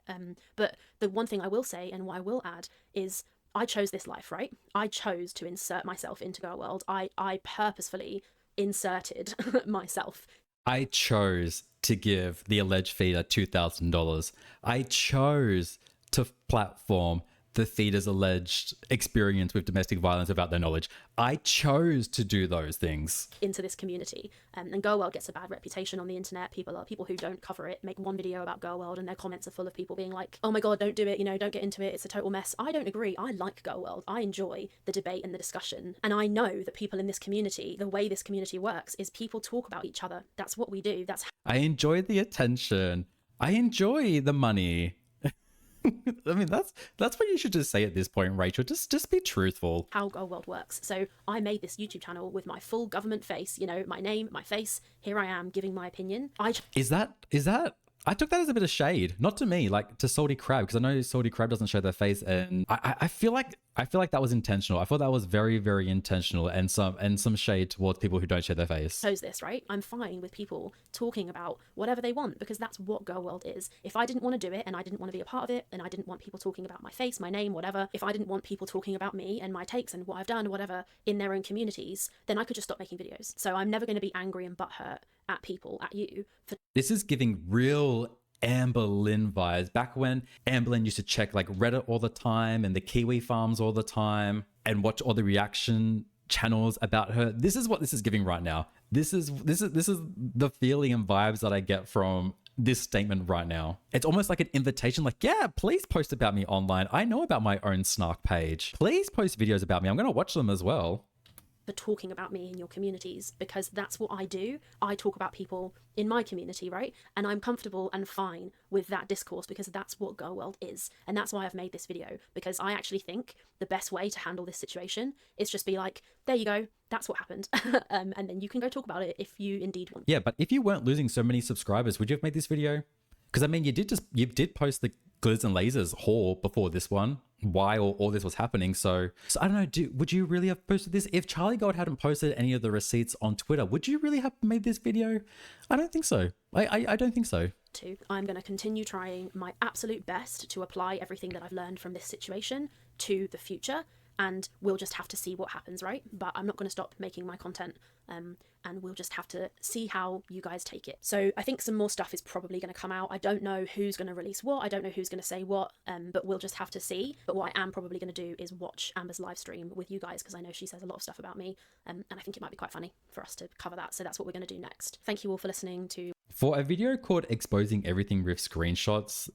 But the one thing I will say and what I will add is, I chose this life, right? I chose to insert myself into Girl World. I purposefully inserted myself. I chose to give the alleged feeder $2,000. I chose to platform the feeder's alleged experience with domestic violence without their knowledge. I chose to do those things into this community. And Girl World gets a bad reputation on the internet. People who don't cover it make one video about Girl World and their comments are full of people being like, oh my god, don't do it, you know, don't get into it, it's a total mess. I don't agree. I like Girl World. I enjoy the debate and the discussion. And I know that people in this community, the way this community works is people talk about each other. That's what we do. I enjoy the attention. I enjoy the money. I mean, that's what you should just say at this point, Rachel. Just be truthful. How Girl World works. So I made this YouTube channel with my full government face, you know, my name, my face. Here I am giving my opinion. Is that? I took that as a bit of shade, not to me, like to Salty Crab, because I know Salty Crab doesn't show their face, and I feel like that was intentional. I thought that was very, very intentional, and some shade towards people who don't show their face. Chose this, right? I'm fine with people talking about whatever they want, because that's what Girl World is. If I didn't want to do it and I didn't want to be a part of it and I didn't want people talking about my face, my name, whatever, if I didn't want people talking about me and my takes and what I've done, whatever, in their own communities, then I could just stop making videos. So I'm never going to be angry and butthurt at people, at you. This is giving real Amber Lynn vibes. Back when Amber Lynn used to check like Reddit all the time and the Kiwi farms all the time and watch all the reaction channels about her. This is what this is giving right now. This is the feeling and vibes that I get from this statement right now. It's almost like an invitation, like, yeah, please post about me online. I know about my own snark page. Please post videos about me. I'm going to watch them as well. For talking about me in your communities, because that's what I do. I talk about people in my community, right? And I'm comfortable and fine with that discourse because that's what Girl World is. And that's why I've made this video, because I actually think the best way to handle this situation is just be like, there you go, that's what happened. And then you can go talk about it if you indeed want. Yeah, but if you weren't losing so many subscribers, would you have made this video? Because I mean, you did post the Glitters and Lasers haul before this one, while all this was happening. So I don't know, would you really have posted this? If Charlie Gold hadn't posted any of the receipts on Twitter, would you really have made this video? I don't think so. I don't think so. I'm going to continue trying my absolute best to apply everything that I've learned from this situation to the future. and we'll just have to see what happens, right? But I'm not going to stop making my content, and we'll just have to see how you guys take it. So I think some more stuff is probably going to come out. I don't know who's going to release what, I don't know who's going to say what, but we'll just have to see. But what I am probably going to do is watch Amber's live stream with you guys, because I know she says a lot of stuff about me, and I think it might be quite funny for us to cover that. So that's what we're going to do next. Thank you all for listening to... For a video called Exposing Everything with Screenshots,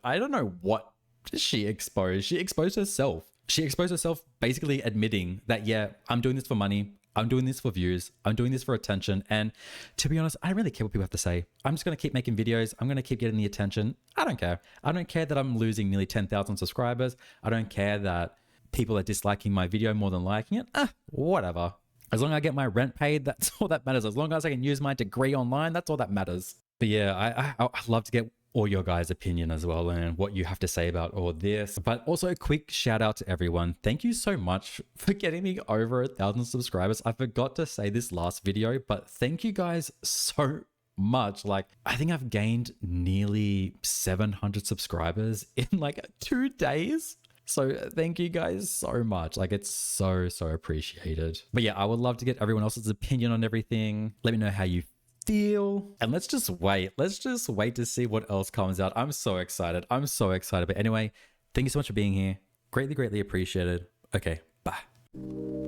I don't know what she exposed. She exposed herself. She exposed herself basically admitting that, yeah, I'm doing this for money. I'm doing this for views. I'm doing this for attention. And to be honest, I don't really care what people have to say. I'm just going to keep making videos. I'm going to keep getting the attention. I don't care. I don't care that I'm losing nearly 10,000 subscribers. I don't care that people are disliking my video more than liking it. Whatever. As long as I get my rent paid, that's all that matters. As long as I can use my degree online, that's all that matters. But yeah, I'd love to get all your guys' opinion as well and what you have to say about all this. But also a quick shout out to everyone. Thank you so much for getting me over 1,000 subscribers. I forgot to say this last video, but thank you guys so much. Like, I think I've gained nearly 700 subscribers in like 2 days. So thank you guys so much. Like, it's so appreciated. But yeah, I would love to get everyone else's opinion on everything. Let me know how you feel. And let's just wait. Let's just wait to see what else comes out. I'm so excited. But anyway, thank you so much for being here. Greatly appreciated. Okay, bye.